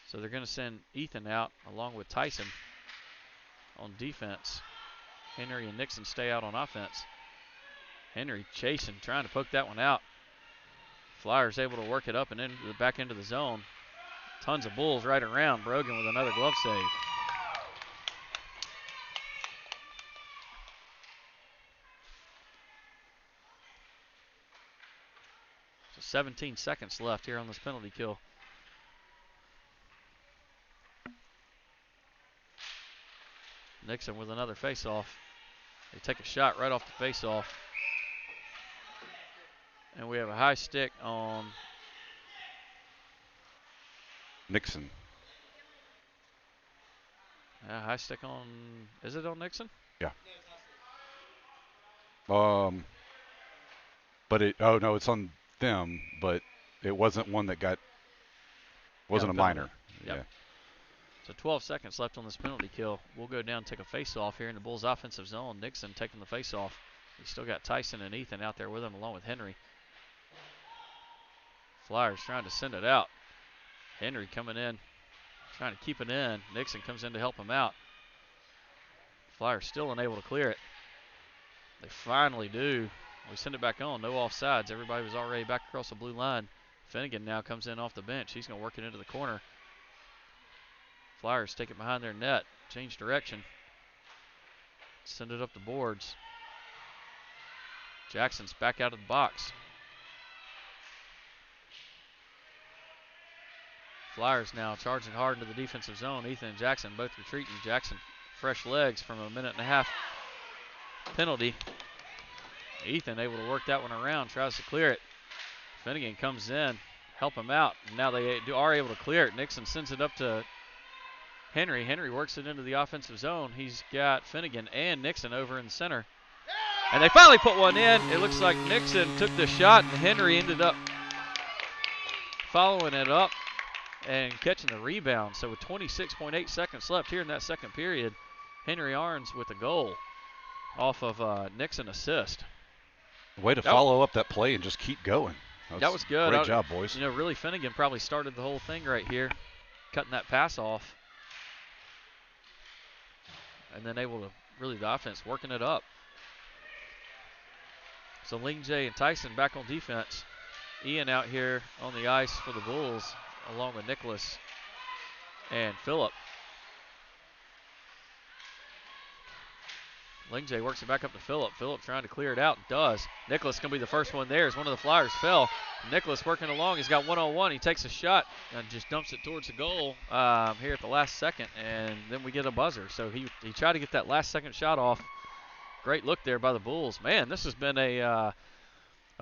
So they're going to send Ethan out along with Tyson on defense. Henry and Nixon stay out on offense. Henry chasing, trying to poke that one out. Flyers able to work it up and back into the zone. Tons of Bulls right around. Brogan with another glove save. So 17 seconds left here on this penalty kill. Nixon with another face-off. They take a shot right off the face-off. And we have a high stick on Nixon. high stick on, is it on Nixon? Yeah. But it's on them, but it wasn't one that wasn't a minor. Yep. Yeah. So 12 seconds left on this penalty kill. We'll go down and take a face-off here in the Bulls' offensive zone. Nixon taking the face-off. We still got Tyson and Ethan out there with him along with Henry. Flyers trying to send it out. Henry coming in, trying to keep it in. Nixon comes in to help him out. Flyers still unable to clear it. They finally do. We send it back on. No offsides. Everybody was already back across the blue line. Finnegan now comes in off the bench. He's going to work it into the corner. Flyers take it behind their net. Change direction. Send it up the boards. Jackson's back out of the box. Flyers now charging hard into the defensive zone. Ethan and Jackson both retreating. Jackson fresh legs from a 1.5 minute penalty. Ethan able to work that one around, tries to clear it. Finnegan comes in, help him out. Now they are able to clear it. Nixon sends it up to Henry. Henry works it into the offensive zone. He's got Finnegan and Nixon over in the center. And they finally put one in. It looks like Nixon took the shot and Henry ended up following it up and catching the rebound. So with 26.8 seconds left here in that second period, Henry Arns with a goal off of Nixon assist. Way to follow up that play and just keep going. That was good. Great job, boys. You know, really Finnegan probably started the whole thing right here, cutting that pass off. And then able to really the offense working it up. So Lingjay and Tyson back on defense. Ian out here on the ice for the Bulls along with Nicholas and Phillip. Lingjay works it back up to Phillip. Phillip trying to clear it out. Does. Nicholas going to be the first one there as one of the Flyers fell. Nicholas working along. He's got one-on-one. He takes a shot and just dumps it towards the goal here at the last second. And then we get a buzzer. So he tried to get that last second shot off. Great look there by the Bulls. Man, this has been a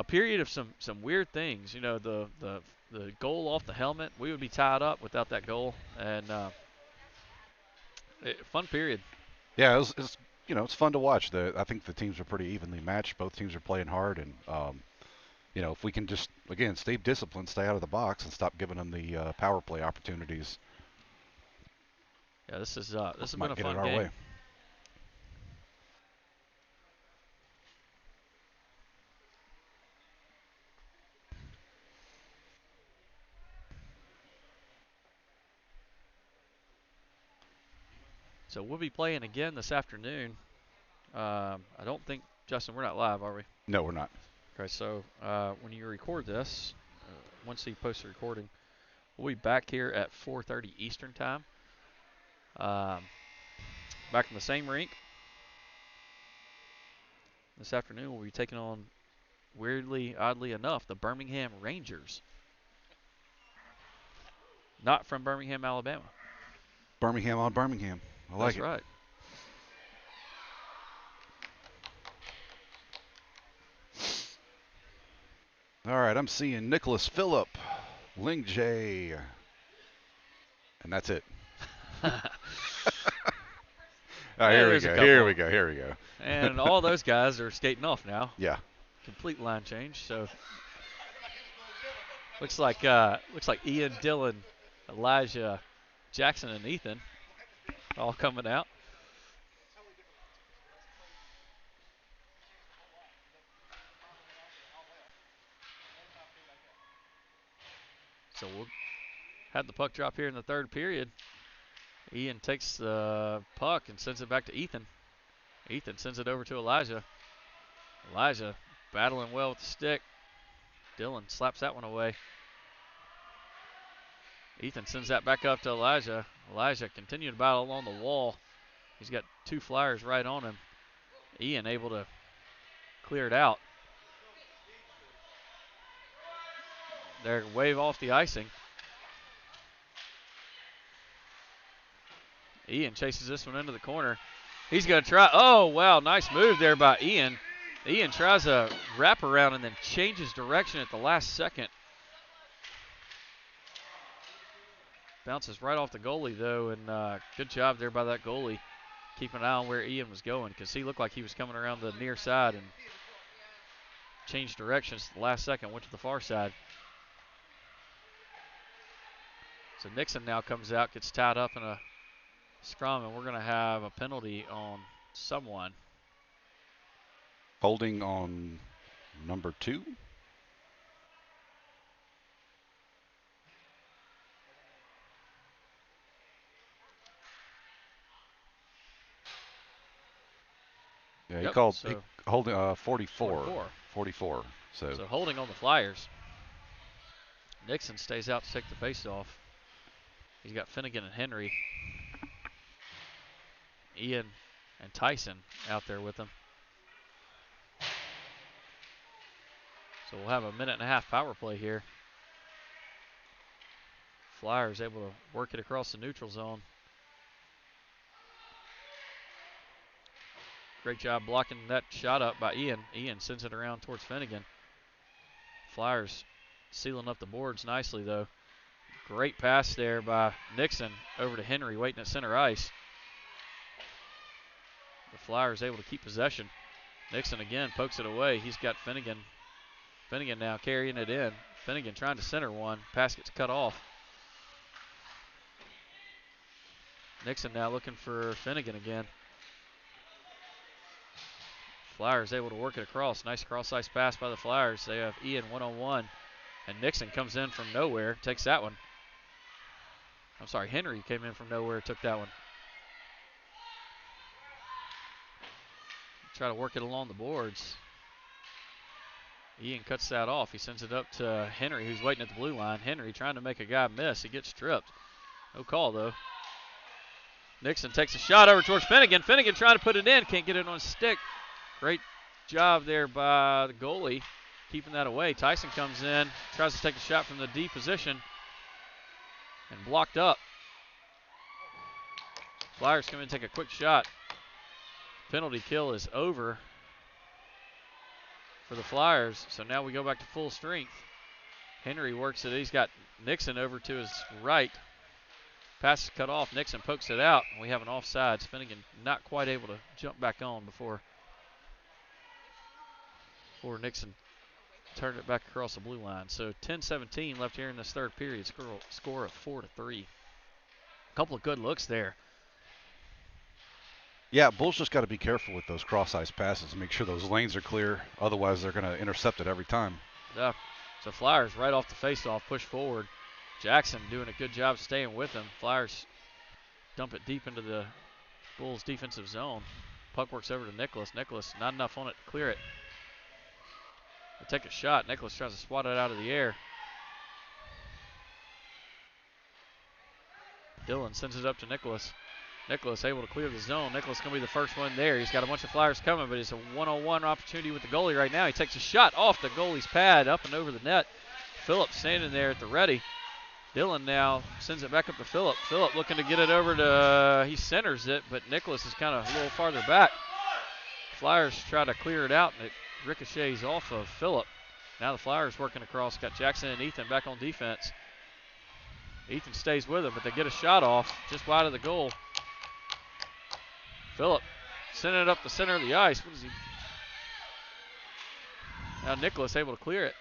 period of some weird things. You know, the goal off the helmet. We would be tied up without that goal. And fun period. Yeah, it's fun to watch. I think the teams are pretty evenly matched. Both teams are playing hard, and if we can just again stay disciplined, stay out of the box, and stop giving them the power play opportunities. Yeah, this has been a fun game. Way. So we'll be playing again this afternoon. I don't think, Justin, we're not live, are we? No, we're not. Okay, so when you record this, once he posts the recording, we'll be back here at 4:30 Eastern time. Back in the same rink. This afternoon we'll be taking on, oddly enough, the Birmingham Rangers. Not from Birmingham, Alabama. Birmingham on Birmingham. I like it. That's right. All right, I'm seeing Nicholas Phillip, Ling J, and that's it. All right, here we go. And all those guys are skating off now. Yeah. Complete line change. So looks like Ian, Dylan, Elijah, Jackson, and Ethan all coming out. So we'll have the puck drop here in the third period. Ian takes the puck and sends it back to Ethan. Ethan sends it over to Elijah. Elijah battling well with the stick. Dylan slaps that one away. Ethan sends that back up to Elijah. Elijah continuing to battle along the wall. He's got two Flyers right on him. Ian able to clear it out. They're wave off the icing. Ian chases this one into the corner. He's going to try. Oh, wow. Nice move there by Ian. Ian tries a wraparound and then changes direction at the last second. Bounces right off the goalie, though, and good job there by that goalie. Keeping an eye on where Ian was going because he looked like he was coming around the near side and changed directions at the last second, went to the far side. So Nixon now comes out, gets tied up in a scrum, and we're going to have a penalty on someone. Holding on number 2. Yeah, Yep, he called so holding 44. So holding on the Flyers. Nixon stays out to take the face-off. He's got Finnegan and Henry. Ian and Tyson out there with him. So we'll have a 1.5-minute power play here. Flyers able to work it across the neutral zone. Great job blocking that shot up by Ian. Ian sends it around towards Finnegan. Flyers sealing up the boards nicely, though. Great pass there by Nixon over to Henry, waiting at center ice. The Flyers able to keep possession. Nixon again pokes it away. He's got Finnegan. Finnegan now carrying it in. Finnegan trying to center one. Pass gets cut off. Nixon now looking for Finnegan again. Flyers able to work it across. Nice cross-ice pass by the Flyers. They have Ian one-on-one. And Nixon comes in from nowhere, takes that one. I'm sorry, Henry came in from nowhere, took that one. Try to work it along the boards. Ian cuts that off. He sends it up to Henry, who's waiting at the blue line. Henry trying to make a guy miss. He gets tripped. No call, though. Nixon takes a shot over towards Finnegan. Finnegan trying to put it in. Can't get it on stick. Great job there by the goalie, keeping that away. Tyson comes in, tries to take a shot from the D position, and blocked up. Flyers come in and take a quick shot. Penalty kill is over for the Flyers, so now we go back to full strength. Henry works it. He's got Nixon over to his right. Pass is cut off. Nixon pokes it out. We have an offsides. Finnegan not quite able to jump back on before Nixon turned it back across the blue line. So 10-17 left here in this third period. Score of 4-3. A couple of good looks there. Yeah, Bulls just got to be careful with those cross-ice passes and make sure those lanes are clear. Otherwise, they're going to intercept it every time. Yeah. So Flyers right off the face-off, push forward. Jackson doing a good job staying with them. Flyers dump it deep into the Bulls defensive zone. Puck works over to Nicholas. Nicholas, not enough on it to clear it. They take a shot. Nicholas tries to swat it out of the air. Dillon sends it up to Nicholas. Nicholas able to clear the zone. Nicholas going to be the first one there. He's got a bunch of Flyers coming, but it's a one-on-one opportunity with the goalie right now. He takes a shot off the goalie's pad, up and over the net. Phillips standing there at the ready. Dillon now sends it back up to Phillip. Phillip looking to get it over to, he centers it, but Nicholas is kind of a little farther back. Flyers try to clear it out, and it ricochets off of Phillip. Now the Flyers working across, got Jackson and Ethan back on defense. Ethan stays with him, but they get a shot off just wide of the goal. Phillip sending it up the center of the ice. What is he? Now Nicholas able to clear it.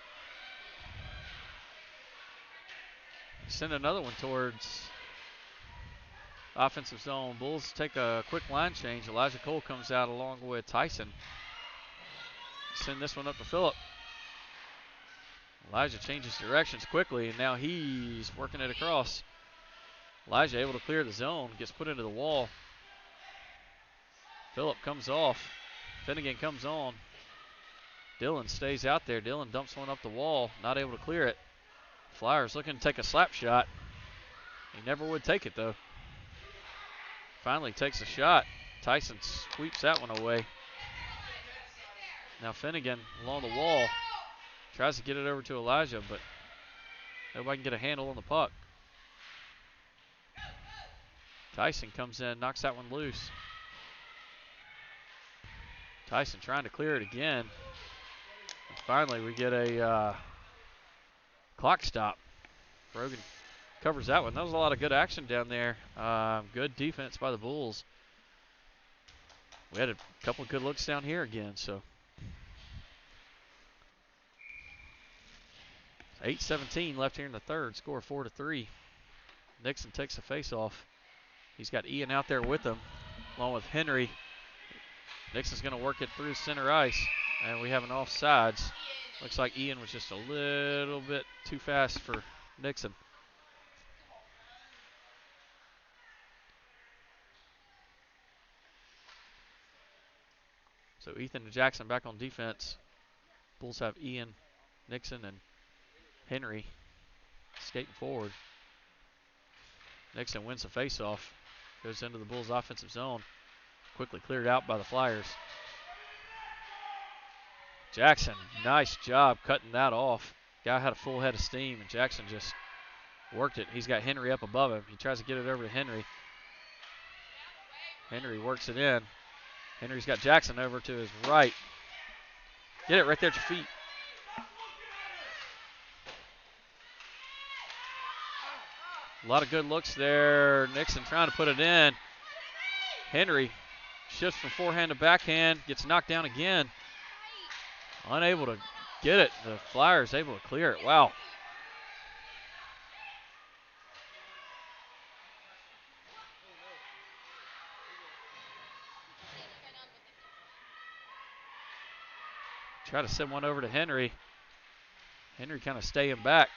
Send another one towards offensive zone. Bulls take a quick line change. Elijah Cole comes out along with Tyson. Send this one up to Phillip. Elijah changes directions quickly, and now he's working it across. Elijah able to clear the zone, gets put into the wall. Phillip comes off. Finnegan comes on. Dillon stays out there. Dillon dumps one up the wall, not able to clear it. Flyers looking to take a slap shot. He never would take it, though. Finally takes a shot. Tyson sweeps that one away. Now Finnegan along the wall. Tries to get it over to Elijah, but nobody can get a handle on the puck. Tyson comes in, knocks that one loose. Tyson trying to clear it again. And finally, we get a clock stop. Brogan covers that one. That was a lot of good action down there. Good defense by the Bulls. We had a couple of good looks down here again, so. 8:17 left here in the third. Score 4-3. Nixon takes the face-off. He's got Ian out there with him, along with Henry. Nixon's going to work it through center ice, and we have an offsides. Looks like Ian was just a little bit too fast for Nixon. So Ethan and Jackson back on defense. Bulls have Ian, Nixon, and Henry skating forward. Nixon wins the faceoff. Goes into the Bulls' offensive zone. Quickly cleared out by the Flyers. Jackson, nice job cutting that off. Guy had a full head of steam, and Jackson just worked it. He's got Henry up above him. He tries to get it over to Henry. Henry works it in. Henry's got Jackson over to his right. Get it right there at your feet. A lot of good looks there. Nixon trying to put it in. Henry shifts from forehand to backhand. Gets knocked down again. Unable to get it. The Flyers able to clear it. Wow. Try to send one over to Henry. Henry kind of staying back.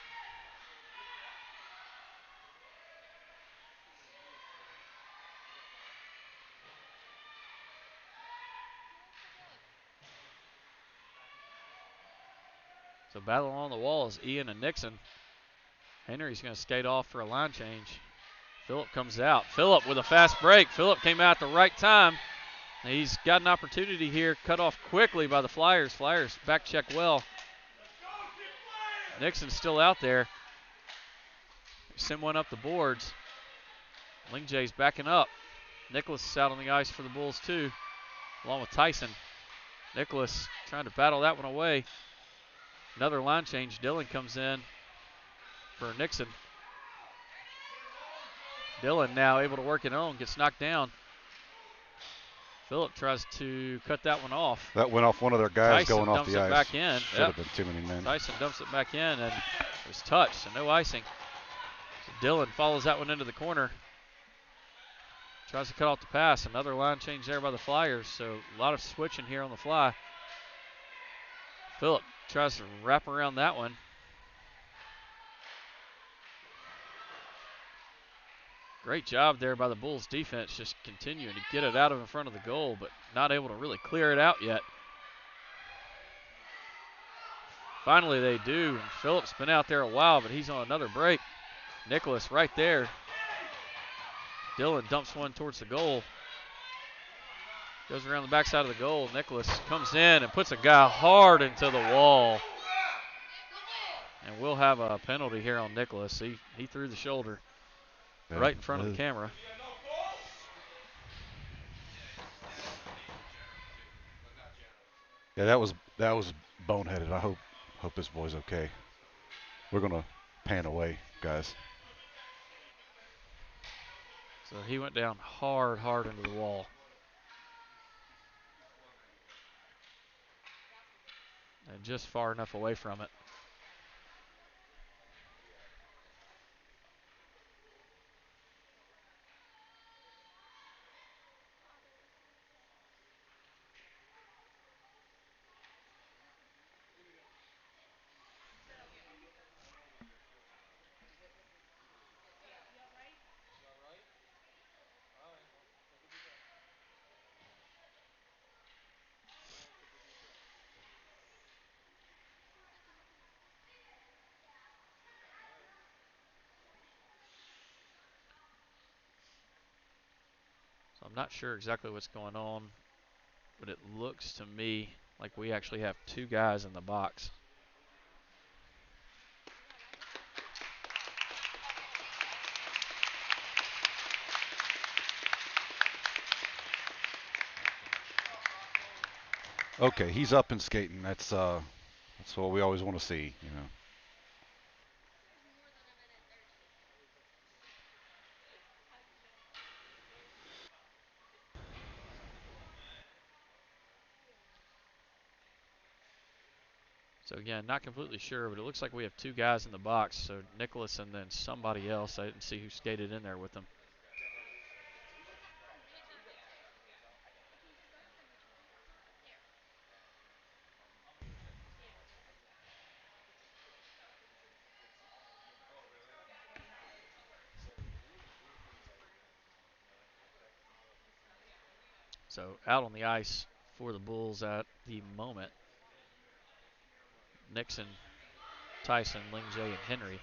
So battle on the wall is Ian and Nixon. Henry's going to skate off for a line change. Phillip comes out. Phillip with a fast break. Phillip came out at the right time. He's got an opportunity here, cut off quickly by the Flyers. Flyers back check well. Nixon's still out there. Send one up the boards. Lingjay's backing up. Nicholas is out on the ice for the Bulls too, along with Tyson. Nicholas trying to battle that one away. Another line change. Dillon comes in for Nixon. Dillon now able to work it on, gets knocked down. Phillip tries to cut that one off. That went off one of their guys Tyson going off the ice. Back in. Should have been too many men. Tyson dumps it back in, and it was touched, so no icing. So Dillon follows that one into the corner. Tries to cut off the pass. Another line change there by the Flyers, so a lot of switching here on the fly. Phillip tries to wrap around that one. Great job there by the Bulls defense, just continuing to get it out of in front of the goal, but not able to really clear it out yet. Finally they do, and Phillips been out there a while, but he's on another break. Nicholas right there. Dillon dumps one towards the goal. Goes around the backside of the goal. Nicholas comes in and puts a guy hard into the wall. And we'll have a penalty here on Nicholas. He threw the shoulder right in front of the camera. Yeah, that was boneheaded. I hope this boy's okay. We're gonna pan away, guys. So he went down hard into the wall. And just far enough away from it. So I'm not sure exactly what's going on, but it looks to me like we actually have two guys in the box. Okay, he's up and skating. That's what we always want to see, you know. So again, not completely sure, but it looks like we have two guys in the box. So Nicholas and then somebody else. I didn't see who skated in there with them. So out on the ice for the Bulls at the moment, Nixon, Tyson, Ling-J, and Henry.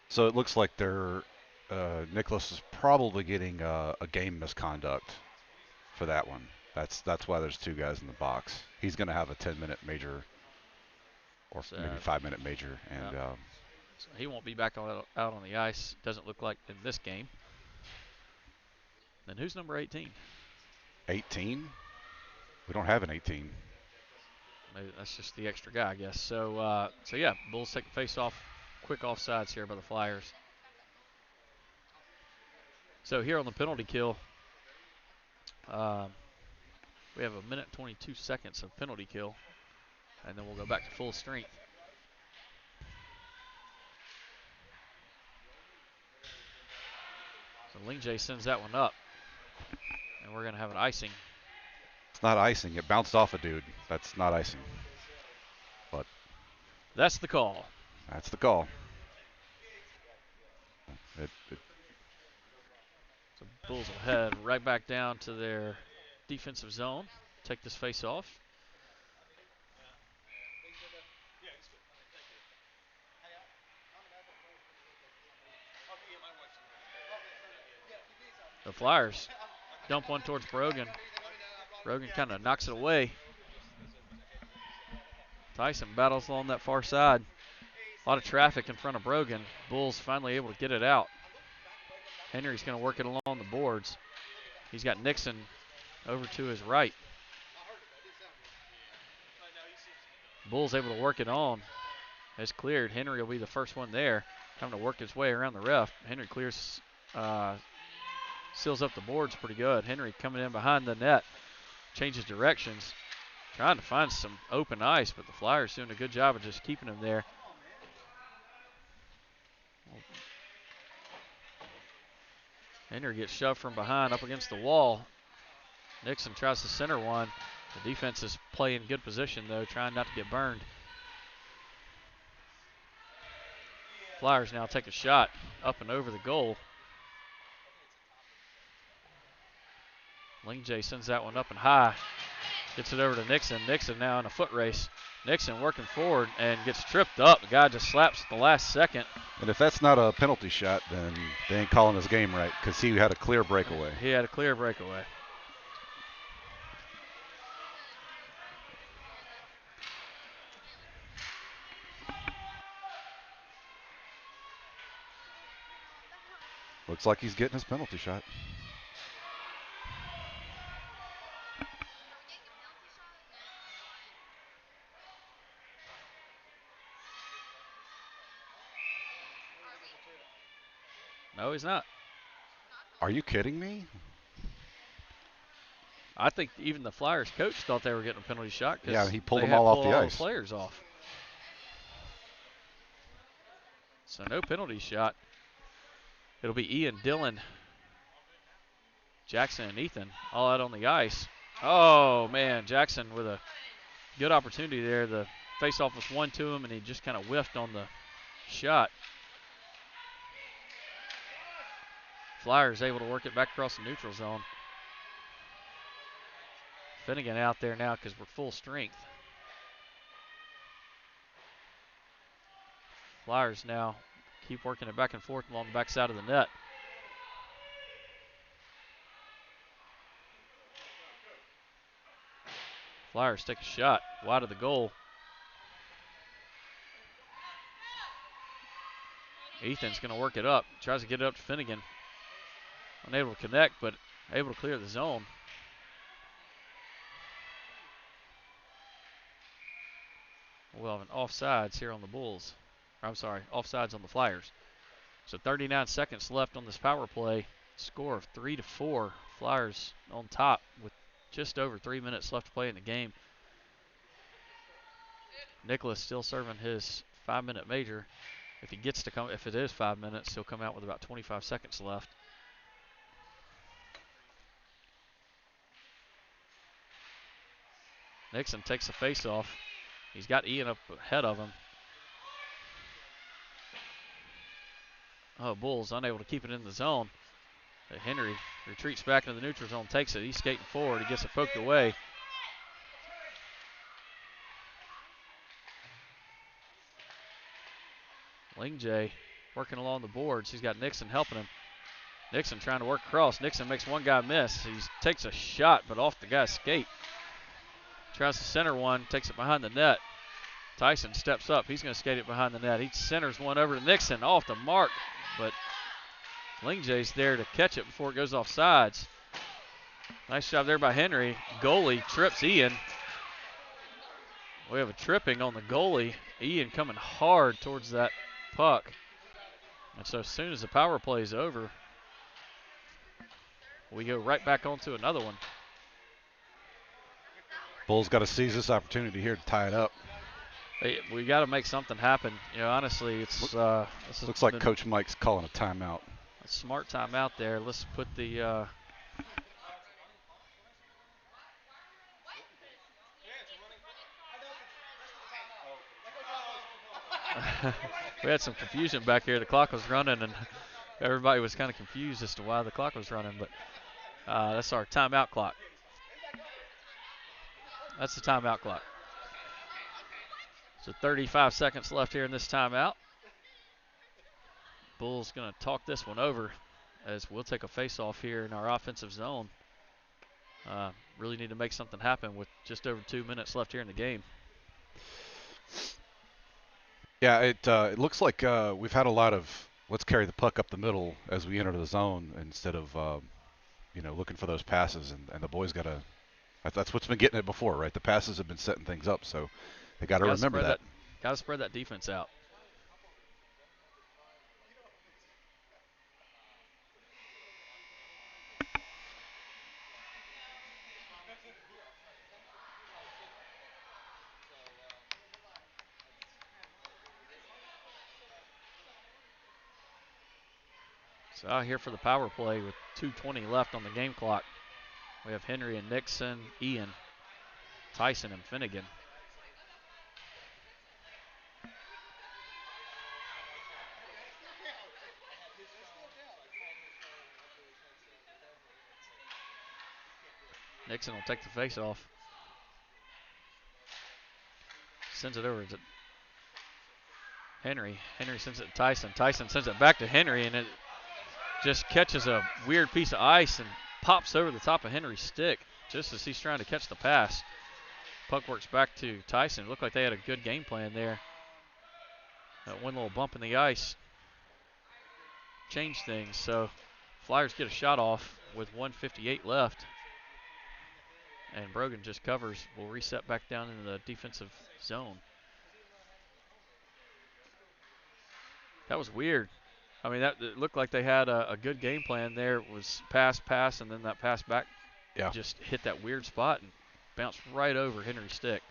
So it looks like Nicholas is probably getting a game misconduct for that one. That's why there's two guys in the box. He's going to have a 10-minute major or maybe 5-minute major, and so he won't be back out on the ice. Doesn't look like in this game. Then who's number 18? 18? We don't have an 18. Maybe that's just the extra guy, I guess. So yeah, Bulls take the face off. Quick offsides here by the Flyers. So here on the penalty kill, we have 1 minute 22 seconds of penalty kill, and then we'll go back to full strength. So Ling-J sends that one up, and we're going to have an icing. It's not icing. It bounced off a dude. That's not icing. But that's the call. That's the call. So Bulls will head right back down to their defensive zone. Take this face off. The Flyers dump one towards Brogan. Brogan kind of knocks it away. Tyson battles along that far side. A lot of traffic in front of Brogan. Bulls finally able to get it out. Henry's going to work it along the boards. He's got Nixon over to his right. Bulls able to work it on. It's cleared. Henry will be the first one there. Having to work his way around the ref. Henry clears, seals up the boards pretty good. Henry coming in behind the net. Changes directions. Trying to find some open ice, but the Flyers doing a good job of just keeping him there. Henry gets shoved from behind up against the wall. Nixon tries to center one. The defense is playing good position, though, trying not to get burned. Flyers now take a shot up and over the goal. Ling J sends that one up and high. Gets it over to Nixon. Nixon now in a foot race. Nixon working forward and gets tripped up. The guy just slaps at the last second. And if that's not a penalty shot, then they ain't calling his game right because he had a clear breakaway. He had a clear breakaway. Looks like he's getting his penalty shot. No, he's not. Are you kidding me? I think even the Flyers coach thought they were getting a penalty shot. Yeah, he pulled they them had all off pulled the all ice. The players off. So no penalty shot. It'll be Ian, Dylan, Jackson, and Ethan all out on the ice. Oh, man, Jackson with a good opportunity there. The faceoff was one to him, and he just kind of whiffed on the shot. Flyers able to work it back across the neutral zone. Finnegan out there now because we're full strength. Flyers now keep working it back and forth along the backside of the net. Flyers take a shot wide of the goal. Ethan's going to work it up. Tries to get it up to Finnegan. Unable to connect, but able to clear the zone. We'll have an offsides here on the Bulls. I'm sorry, offsides on the Flyers. So 39 seconds left on this power play. Score of 3-4. Flyers on top with just over 3 minutes left to play in the game. Nicholas still serving his 5-minute major. If he gets to come, if it is 5 minutes, he'll come out with about 25 seconds left. Nixon takes the face-off. He's got Ian up ahead of him. Oh, Bulls unable to keep it in the zone. Henry retreats back into the neutral zone, takes it. He's skating forward. He gets it poked away. Ling J working along the boards. He's got Nixon helping him. Nixon trying to work across. Nixon makes one guy miss. He takes a shot, but off the guy's skate. Tries to center one, takes it behind the net. Tyson steps up. He's going to skate it behind the net. He centers one over to Nixon, off the mark, but Ling J's there to catch it before it goes off sides. Nice job there by Henry. Goalie trips Ian. We have a tripping on the goalie. Ian coming hard towards that puck. And so as soon as the power play is over, we go right back onto another one. Bulls got to seize this opportunity here to tie it up. Hey, we got to make something happen. You know, honestly, it's looks like Coach Mike's calling a timeout. A smart timeout there. Let's put the we had some confusion back here. The clock was running, and everybody was kind of confused as to why the clock was running. But that's our timeout clock. That's the timeout clock. So 35 seconds left here in this timeout. Bulls going to talk this one over as we'll take a face-off here in our offensive zone. Really need to make something happen with just over 2 minutes left here in the game. Yeah, it looks like we've had a lot of let's carry the puck up the middle as we enter the zone instead of looking for those passes, and the boys got to. That's what's been getting it before, right? The passes have been setting things up, so they got to remember that. Got to spread that defense out. So out here for the power play with 2:20 left on the game clock. We have Henry and Nixon, Ian, Tyson, and Finnegan. Nixon will take the face off. Sends it over to Henry. Henry sends it to Tyson. Tyson sends it back to Henry, and it just catches a weird piece of ice and pops over the top of Henry's stick just as he's trying to catch the pass. Puck works back to Tyson. It looked like they had a good game plan there. That one little bump in the ice changed things. So Flyers get a shot off with 1:58 left. And Brogan just covers. Will reset back down into the defensive zone. That was weird. I mean, it looked like they had a good game plan there. It was pass, and then that pass back just hit that weird spot and bounced right over Henry's stick.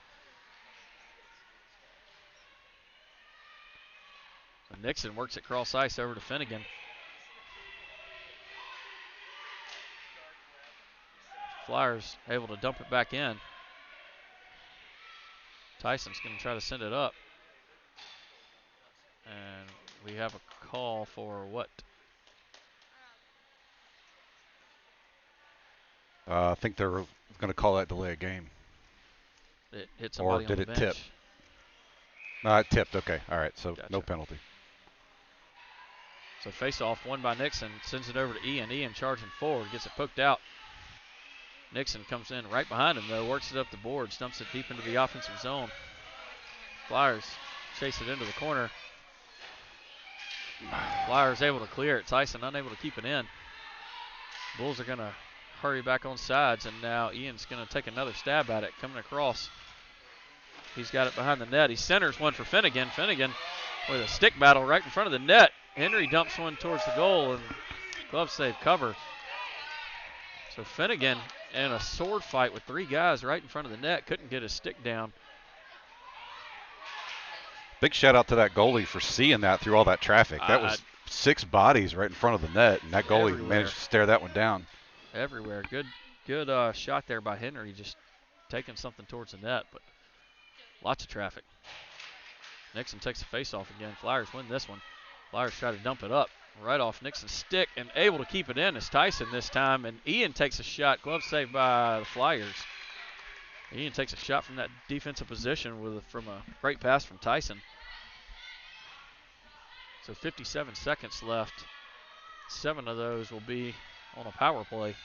So Nixon works it cross ice over to Finnegan. Flyers able to dump it back in. Tyson's going to try to send it up. And we have a call for what? I think they're going to call that delay a game. It hit somebody on the bench. Or did it tip? No, it tipped. Okay. All right. So Gotcha. No penalty. So face off, won by Nixon. Sends it over to Ian. Ian charging forward. Gets it poked out. Nixon comes in right behind him, though. Works it up the boards. Dumps it deep into the offensive zone. Flyers chase it into the corner. Flyers able to clear it. Tyson unable to keep it in. Bulls are going to hurry back on sides, and now Ian's going to take another stab at it, coming across. He's got it behind the net. He centers one for Finnegan. Finnegan with a stick battle right in front of the net. Henry dumps one towards the goal, and glove save cover. So Finnegan in a sword fight with three guys right in front of the net. Couldn't get his stick down. Big shout out to that goalie for seeing that through all that traffic. That was 6 bodies right in front of the net, and that goalie managed to stare that one down. Everywhere. Good shot there by Henry, just taking something towards the net, but lots of traffic. Nixon takes the face-off again. Flyers win this one. Flyers try to dump it up right off Nixon's stick, and able to keep it in is Tyson this time, and Ian takes a shot. Glove saved by the Flyers. Ian takes a shot from that defensive position from a great pass from Tyson. So 57 seconds left. 7 of those will be on a power play.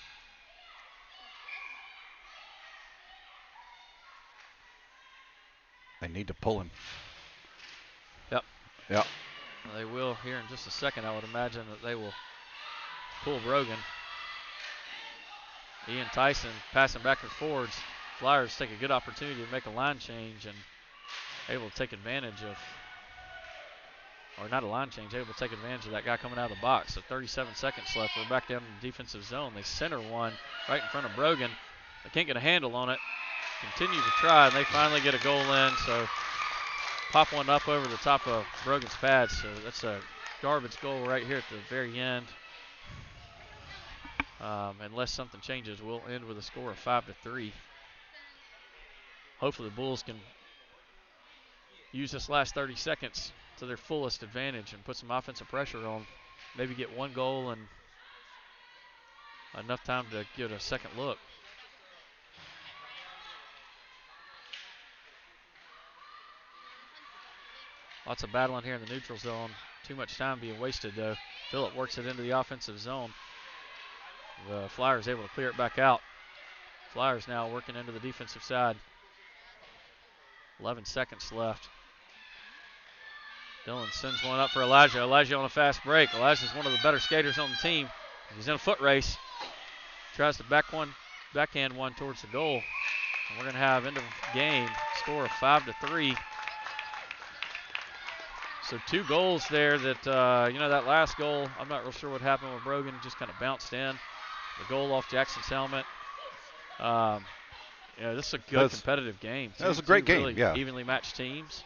They need to pull him. Yep. They will here in just a second. I would imagine that they will pull Brogan. Ian Tyson passing back and forwards. Flyers take a good opportunity to make a line change and able to take advantage of, or not a line change, able to take advantage of that guy coming out of the box. So 37 seconds left. We're back down in the defensive zone. They center one right in front of Brogan. They can't get a handle on it. Continue to try, and they finally get a goal in. So pop one up over the top of Brogan's pads. So that's a garbage goal right here at the very end. Unless something changes, we'll end with a score of 5-3. Hopefully the Bulls can use this last 30 seconds to their fullest advantage and put some offensive pressure on. Maybe get one goal and enough time to get a second look. Lots of battling here in the neutral zone. Too much time being wasted, though. Phillip works it into the offensive zone. The Flyers able to clear it back out. Flyers now working into the defensive side. 11 seconds left. Dillon sends one up for Elijah. Elijah on a fast break. Elijah's one of the better skaters on the team. He's in a foot race. Tries to backhand one towards the goal. And we're going to have end of game score of 5-3. So 2 goals there that, that last goal, I'm not real sure what happened with Brogan. Just kind of bounced in. The goal off Jackson's helmet. This is a good competitive game. That was a great game, really evenly matched teams.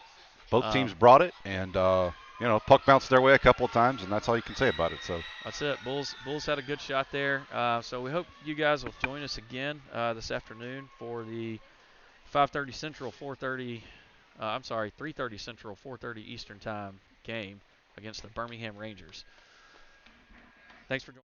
Both teams brought it, and, puck bounced their way a couple of times, and that's all you can say about it. So that's it. Bulls had a good shot there. So we hope you guys will join us again this afternoon for the 5:30 Central, 3:30 Central, 4:30 Eastern Time game against the Birmingham Rangers. Thanks for joining.